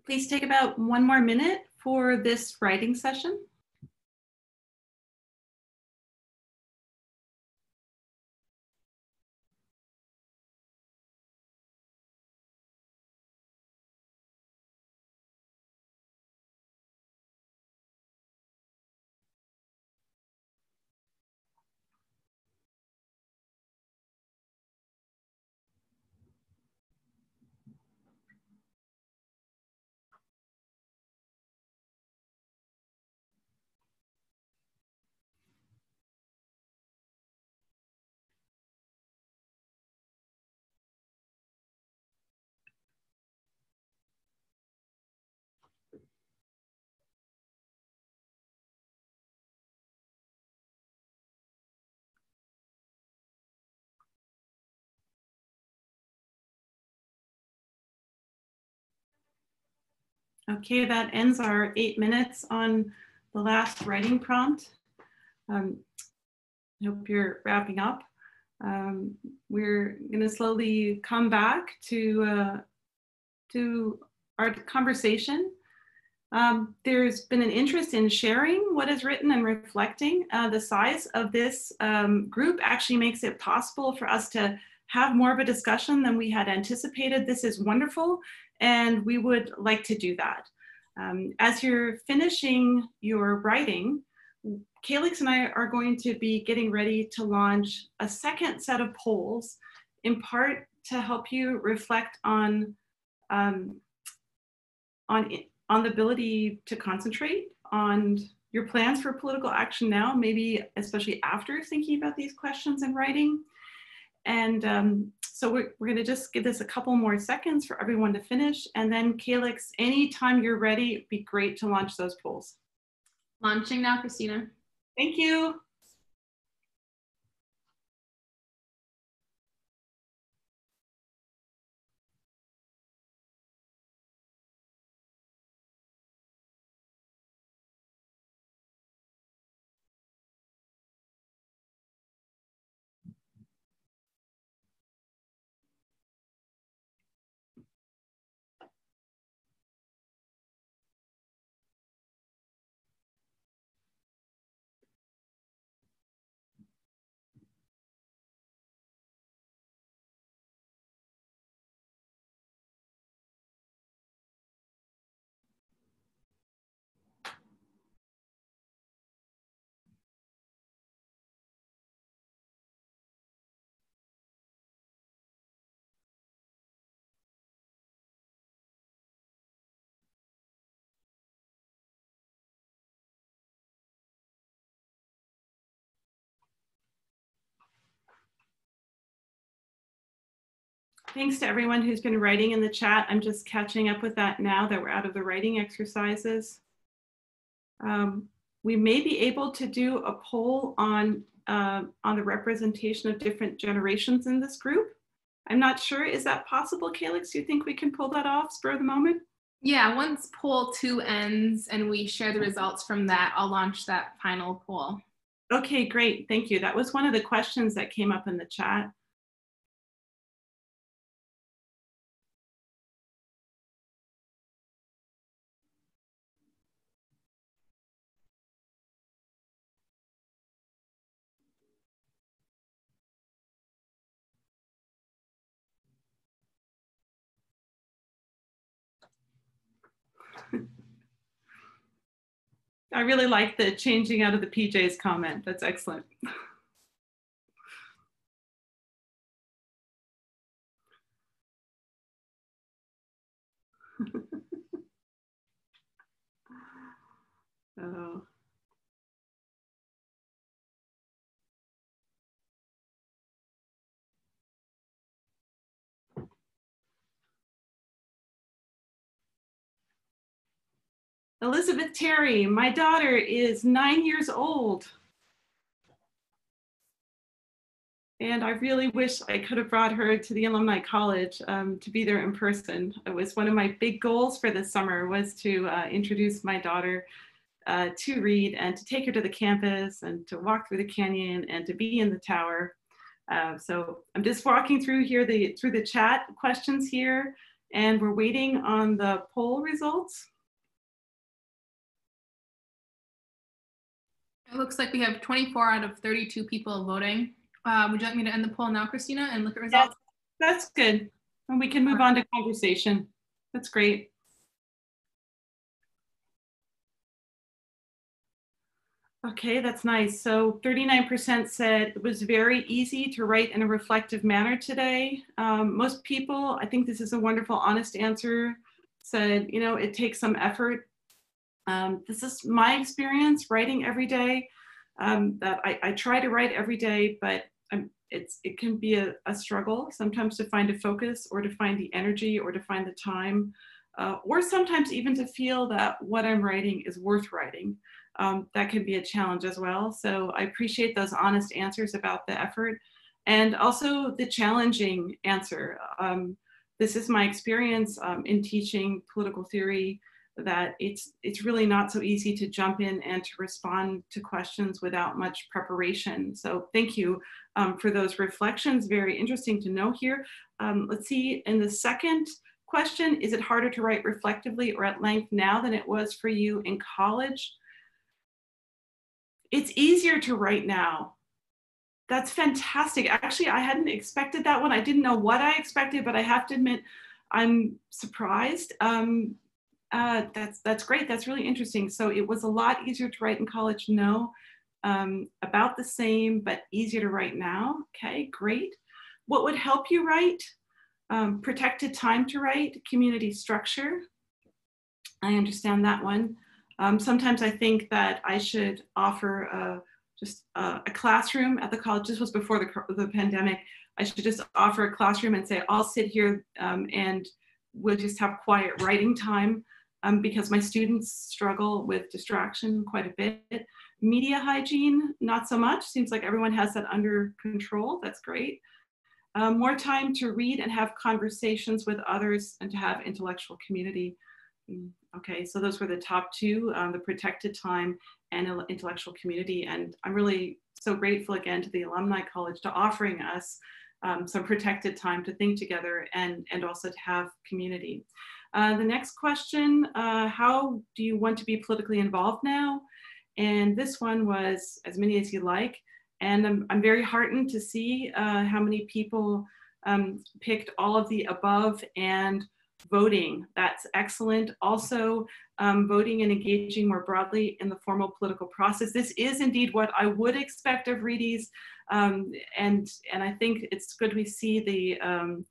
Please take about 1 more minute for this writing session. Okay, that ends our 8 minutes on the last writing prompt. I hope you're wrapping up. We're going to slowly come back to our conversation. There's been an interest in sharing what is written and reflecting. The size of this group actually makes it possible for us to have more of a discussion than we had anticipated. This is wonderful, and we would like to do that. As you're finishing your writing, Calix and I are going to be getting ready to launch a second set of polls, in part to help you reflect on the ability to concentrate on your plans for political action now, maybe especially after thinking about these questions and writing. And so we're going to just give this a couple more seconds for everyone to finish. And then Calix, anytime you're ready, it'd be great to launch those polls. Launching now, Khristina. Thank you. Thanks to everyone who's been writing in the chat. I'm just catching up with that now that we're out of the writing exercises. We may be able to do a poll on the representation of different generations in this group. I'm not sure, is that possible, Calix? Do you think we can pull that off spur of the moment? Yeah, once poll 2 ends and we share the results from that, I'll launch that final poll. Okay, great, thank you. That was one of the questions that came up in the chat. I really like the changing out of the PJs comment. That's excellent. Oh. Elizabeth Terry, my daughter is 9 years old. And I really wish I could have brought her to the Alumni College to be there in person. It was one of my big goals for this summer, was to introduce my daughter to read and to take her to the campus and to walk through the canyon and to be in the tower. So I'm just walking through here through the chat questions here, and we're waiting on the poll results. It looks like we have 24 out of 32 people voting. Would you like me to end the poll now, Khristina, and look at results? Yes, that's good. And we can move on to conversation. That's great. Okay, that's nice. So 39% said it was very easy to write in a reflective manner today. Most people, I think this is a wonderful, honest answer, said, you know, it takes some effort. This is my experience writing every day, that I try to write every day, but it can be a struggle sometimes to find a focus or to find the energy or to find the time, or sometimes even to feel that what I'm writing is worth writing. That can be a challenge as well. So I appreciate those honest answers about the effort, and also the challenging answer. This is my experience in teaching political theory. that it's really not so easy to jump in and to respond to questions without much preparation. So thank you for those reflections. Very interesting to know here. Let's see, in the second question, is it harder to write reflectively or at length now than it was for you in college? It's easier to write now. That's fantastic. Actually, I hadn't expected that one. I didn't know what I expected, but I have to admit, I'm surprised. That's great. That's really interesting. So it was a lot easier to write in college. No, about the same, but easier to write now. Okay, great. What would help you write? Protected time to write, community structure. I understand that one. Sometimes I think that I should offer just a classroom at the college. This was before the pandemic. I should just offer a classroom and say, I'll sit here and we'll just have quiet writing time because my students struggle with distraction quite a bit. Media hygiene, not so much. Seems like everyone has that under control. That's great. More time to read and have conversations with others and to have intellectual community. Okay, so those were the top two, the protected time and intellectual community. And I'm really so grateful again to the Alumni College to offering us some protected time to think together and also to have community. The next question, how do you want to be politically involved now? And this one was as many as you like. And I'm very heartened to see how many people picked all of the above and voting. That's excellent. Also, voting and engaging more broadly in the formal political process. This is indeed what I would expect of Reedies. And I think it's good we see the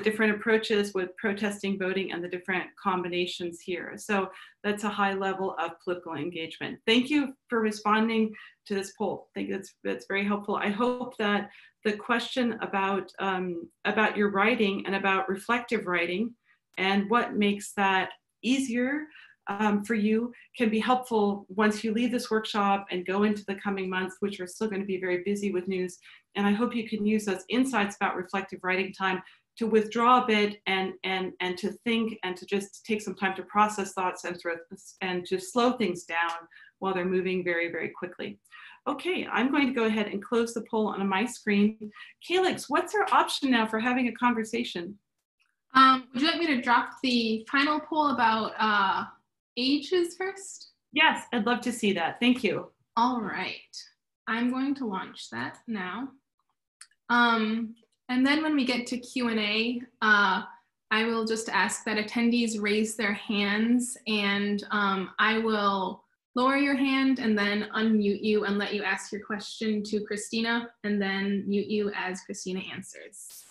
different approaches with protesting, voting, and the different combinations here. So that's a high level of political engagement. Thank you for responding to this poll. I think that's very helpful. I hope that the question about your writing and about reflective writing and what makes that easier for you can be helpful once you leave this workshop and go into the coming months, which are still going to be very busy with news. And I hope you can use those insights about reflective writing time to withdraw a bit and to think and to just take some time to process thoughts and to slow things down while they're moving very, very quickly. Okay, I'm going to go ahead and close the poll on my screen. Calix, what's our option now for having a conversation? Would you like me to drop the final poll about ages first? Yes, I'd love to see that. Thank you. All right, I'm going to launch that now. And then when we get to Q&A, I will just ask that attendees raise their hands and I will lower your hand and then unmute you and let you ask your question to Khristina and then mute you as Khristina answers.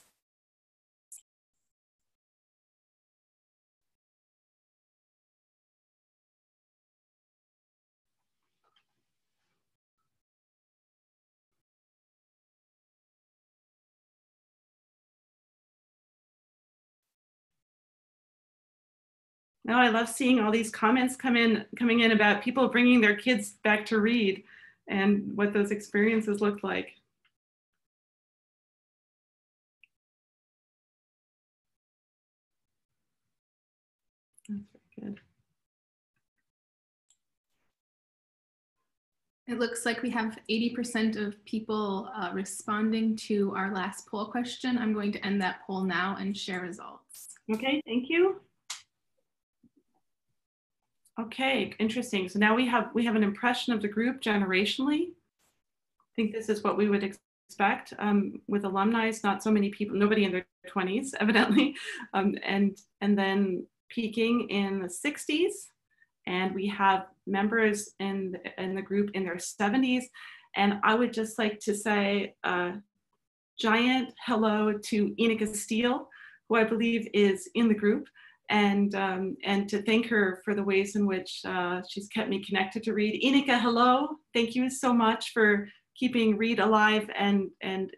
No, I love seeing all these comments coming in about people bringing their kids back to read and what those experiences look like. That's very good. It looks like we have 80% of people responding to our last poll question. I'm going to end that poll now and share results. Okay, thank you. Okay, interesting. So now we have an impression of the group generationally. I think this is what we would expect with alumni. Not so many people, nobody in their 20s, evidently, and then peaking in the 60s, and we have members in the group in their 70s. And I would just like to say a giant hello to Inika Steele, who I believe is in the group. And to thank her for the ways in which she's kept me connected to Reed. Inika, hello. Thank you so much for keeping Reed alive and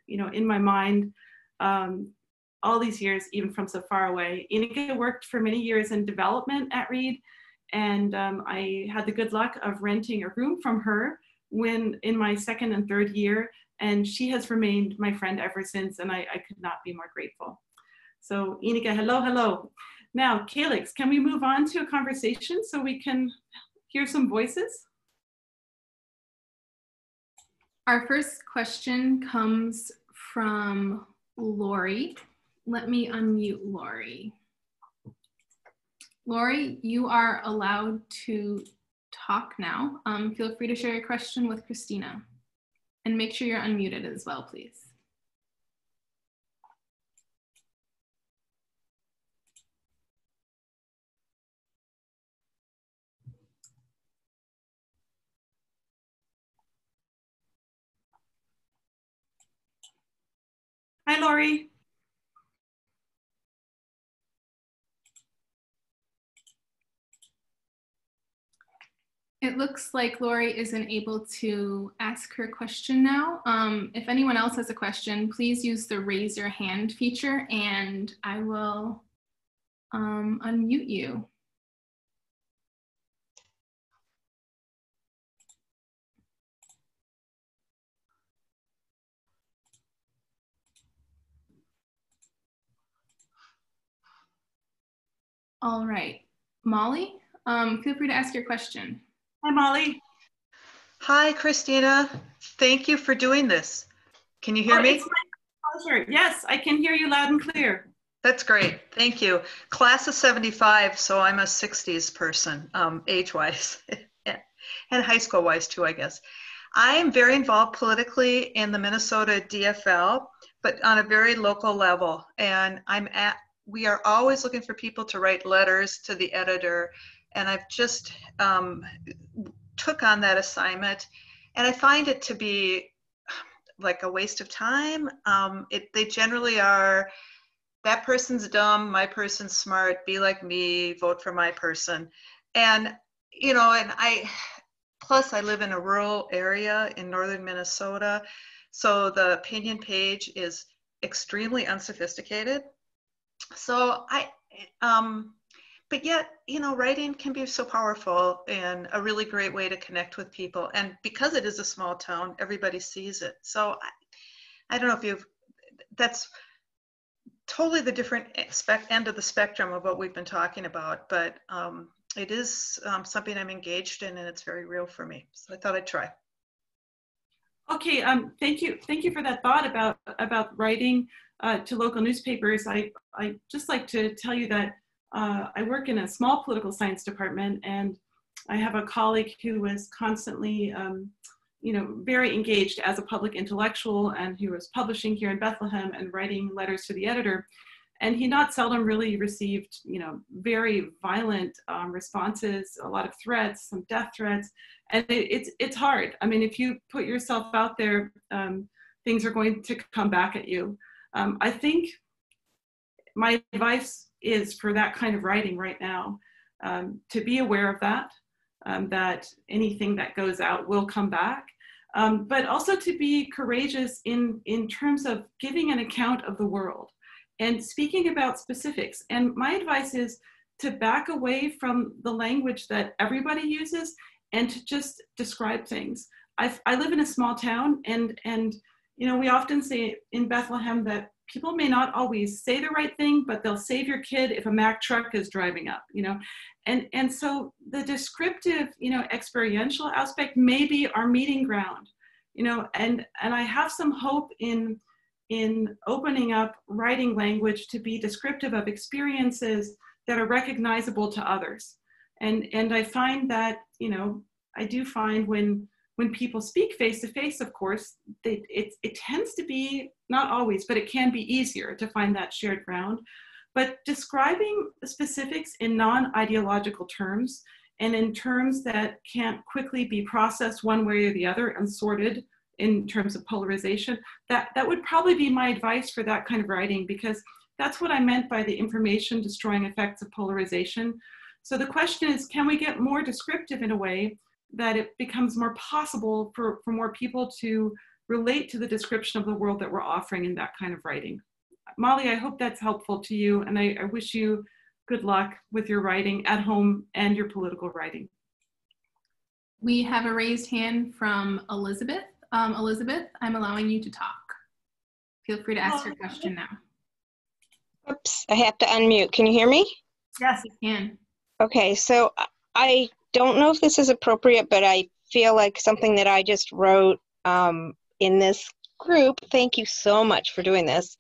you know, in my mind all these years, even from so far away. Inika worked for many years in development at Reed, and I had the good luck of renting a room from her when in my second and third year, and she has remained my friend ever since, and I could not be more grateful. So Inika, hello, hello. Now, Calix, can we move on to a conversation so we can hear some voices? Our first question comes from Lori. Let me unmute Lori. Lori, you are allowed to talk now. Feel free to share your question with Khristina. And make sure you're unmuted as well, please. Hi, Lori. It looks like Lori isn't able to ask her question now. If anyone else has a question, please use the raise your hand feature and I will unmute you. All right, Molly, feel free to ask your question. Hi, Molly. Hi, Khristina. Thank you for doing this. Can you hear me? It's my pleasure. Yes, I can hear you loud and clear. That's great. Thank you. Class of 75, so I'm a 60s person, age-wise, and high school-wise too, I guess. I am very involved politically in the Minnesota DFL, but on a very local level. And we are always looking for people to write letters to the editor. And I've just took on that assignment. And I find it to be like a waste of time. They generally are, that person's dumb, my person's smart, be like me, vote for my person. And, you know, and plus I live in a rural area in northern Minnesota. So the opinion page is extremely unsophisticated. So but yet, you know, writing can be so powerful and a really great way to connect with people. And because it is a small town, everybody sees it. So I don't know if that's totally the different end of the spectrum of what we've been talking about, but it is something I'm engaged in and it's very real for me. So I thought I'd try. Okay, thank you for that thought about writing to local newspapers. I just like to tell you that I work in a small political science department, and I have a colleague who was constantly, you know, very engaged as a public intellectual, and he was publishing here in Bethlehem and writing letters to the editor. And he not seldom really received, you know, very violent responses, a lot of threats, some death threats. And it's hard. I mean, if you put yourself out there, things are going to come back at you. I think my advice is for that kind of writing right now, to be aware of that, that anything that goes out will come back, but also to be courageous in terms of giving an account of the world and speaking about specifics. And my advice is to back away from the language that everybody uses and to just describe things. I live in a small town, and you know, we often say in Bethlehem that people may not always say the right thing, but they'll save your kid if a Mack truck is driving up, you know? And so the descriptive, you know, experiential aspect may be our meeting ground, you know, and I have some hope in opening up writing language to be descriptive of experiences that are recognizable to others. And I find that, you know, I do find when people speak face to face, of course, it tends to be, not always, but it can be easier to find that shared ground. But describing specifics in non-ideological terms and in terms that can't quickly be processed one way or the other and sorted in terms of polarization, that would probably be my advice for that kind of writing, because that's what I meant by the information destroying effects of polarization. So the question is, can we get more descriptive in a way that it becomes more possible for more people to relate to the description of the world that we're offering in that kind of writing? Molly, I hope that's helpful to you, and I wish you good luck with your writing at home and your political writing. We have a raised hand from Elizabeth. Elizabeth, I'm allowing you to talk. Feel free to ask your question now. Oops, I have to unmute. Can you hear me? Yes. You can. Okay, so I don't know if this is appropriate, but I feel like something that I just wrote in this group, thank you so much for doing this,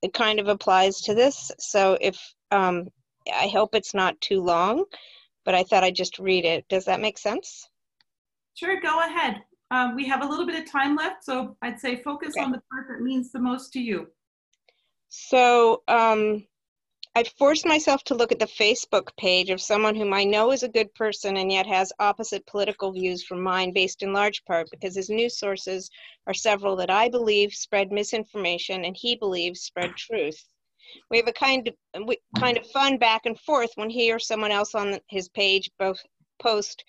it kind of applies to this. So if, I hope it's not too long, but I thought I'd just read it. Does that make sense? Sure, go ahead. We have a little bit of time left, so I'd say focus on the part that means the most to you. So I forced myself to look at the Facebook page of someone whom I know is a good person and yet has opposite political views from mine, based in large part because his news sources are several that I believe spread misinformation and he believes spread truth. We have a kind of fun back and forth when he or someone else on his page both post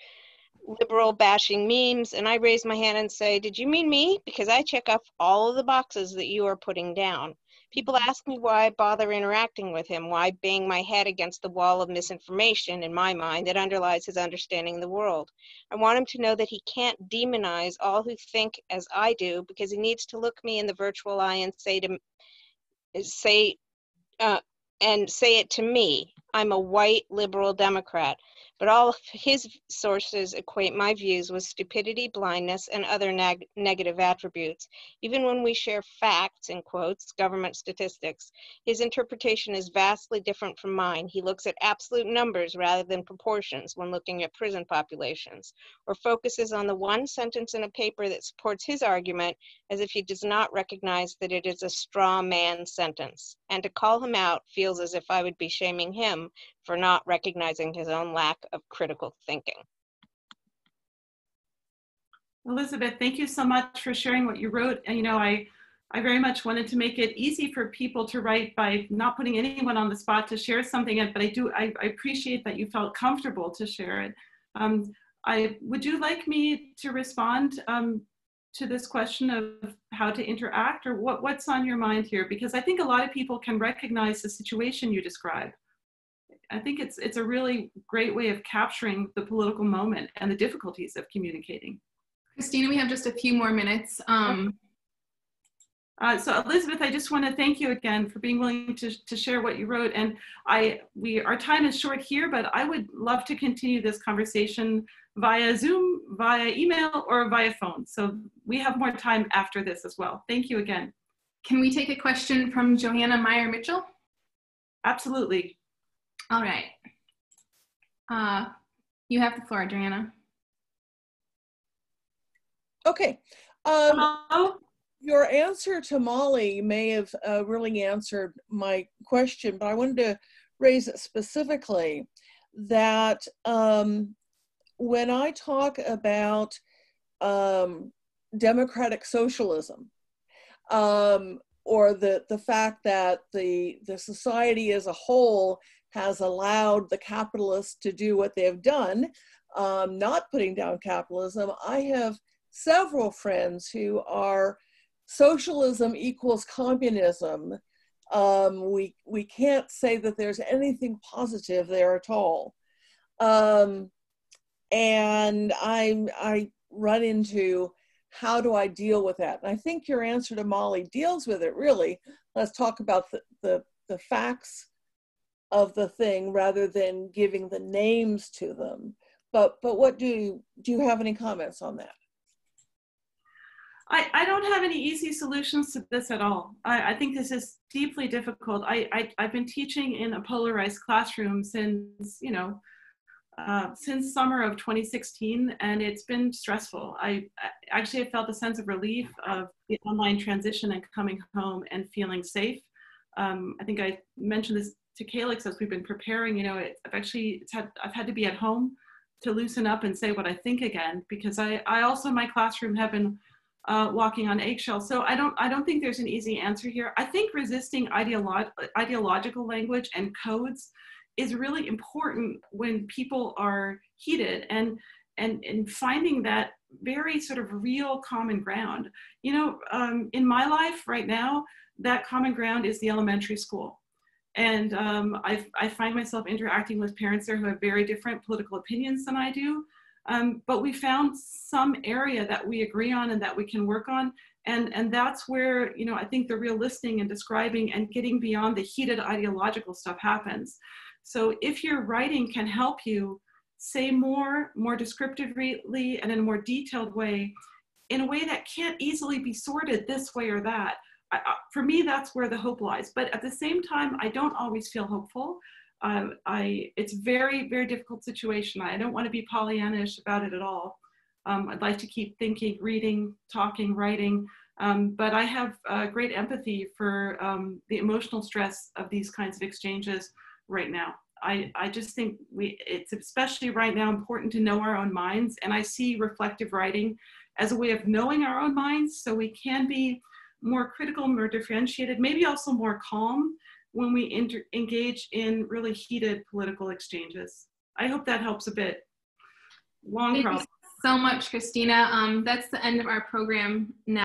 liberal bashing memes, and I raise my hand and say, did you mean me? Because I check off all of the boxes that you are putting down. People ask me why I bother interacting with him, why bang my head against the wall of misinformation in my mind that underlies his understanding of the world. I want him to know that he can't demonize all who think as I do, because he needs to look me in the virtual eye and say it to me. I'm a white liberal Democrat, but all of his sources equate my views with stupidity, blindness, and other negative attributes. Even when we share facts, in quotes, government statistics, his interpretation is vastly different from mine. He looks at absolute numbers rather than proportions when looking at prison populations, or focuses on the one sentence in a paper that supports his argument as if he does not recognize that it is a straw man sentence. And to call him out feels as if I would be shaming him for not recognizing his own lack of critical thinking. Elizabeth, thank you so much for sharing what you wrote. And I very much wanted to make it easy for people to write by not putting anyone on the spot to share something, but I appreciate that you felt comfortable to share it. Would you like me to respond to this question of how to interact, or what's on your mind here? Because I think a lot of people can recognize the situation you describe. I think it's a really great way of capturing the political moment and the difficulties of communicating. Khristina, we have just a few more minutes. So Elizabeth, I just want to thank you again for being willing to share what you wrote. And our time is short here, but I would love to continue this conversation via Zoom, via email, or via phone. So we have more time after this as well. Thank you again. Can we take a question from Johanna Meyer-Mitchell? Absolutely. All right. You have the floor, Joanna. Okay. Hello? Your answer to Molly may have really answered my question, but I wanted to raise it specifically that when I talk about democratic socialism, or the fact that the society as a whole has allowed the capitalists to do what they have done, not putting down capitalism, I have several friends who are socialism equals communism. We can't say that there's anything positive there at all. And I run into, how do I deal with that? And I think your answer to Molly deals with it, really. Let's talk about the facts of the thing rather than giving the names to them. But what do you have any comments on that? I don't have any easy solutions to this at all. I think this is deeply difficult. I've been teaching in a polarized classroom since summer of 2016, and it's been stressful. I actually have felt a sense of relief of the online transition and coming home and feeling safe. I think I mentioned this to Calix as we've been preparing. I've had to be at home to loosen up and say what I think again, because I also in my classroom have been walking on eggshells. So I don't think there's an easy answer here. I think resisting ideological language and codes is really important when people are heated, and finding that very sort of real common ground. In my life right now, that common ground is the elementary school. And I find myself interacting with parents there who have very different political opinions than I do. But we found some area that we agree on and that we can work on. And that's where, I think the real listening and describing and getting beyond the heated ideological stuff happens. So if your writing can help you say more descriptively and in a more detailed way, in a way that can't easily be sorted this way or that, for me, that's where the hope lies. But at the same time, I don't always feel hopeful. It's a very, very difficult situation. I don't want to be Pollyannish about it at all. I'd like to keep thinking, reading, talking, writing, but I have great empathy for the emotional stress of these kinds of exchanges right now. I just think it's especially right now important to know our own minds, and I see reflective writing as a way of knowing our own minds so we can be more critical, more differentiated, maybe also more calm when we engage in really heated political exchanges. I hope that helps a bit. Long Thank problem. you so much, Khristina. That's the end of our program now.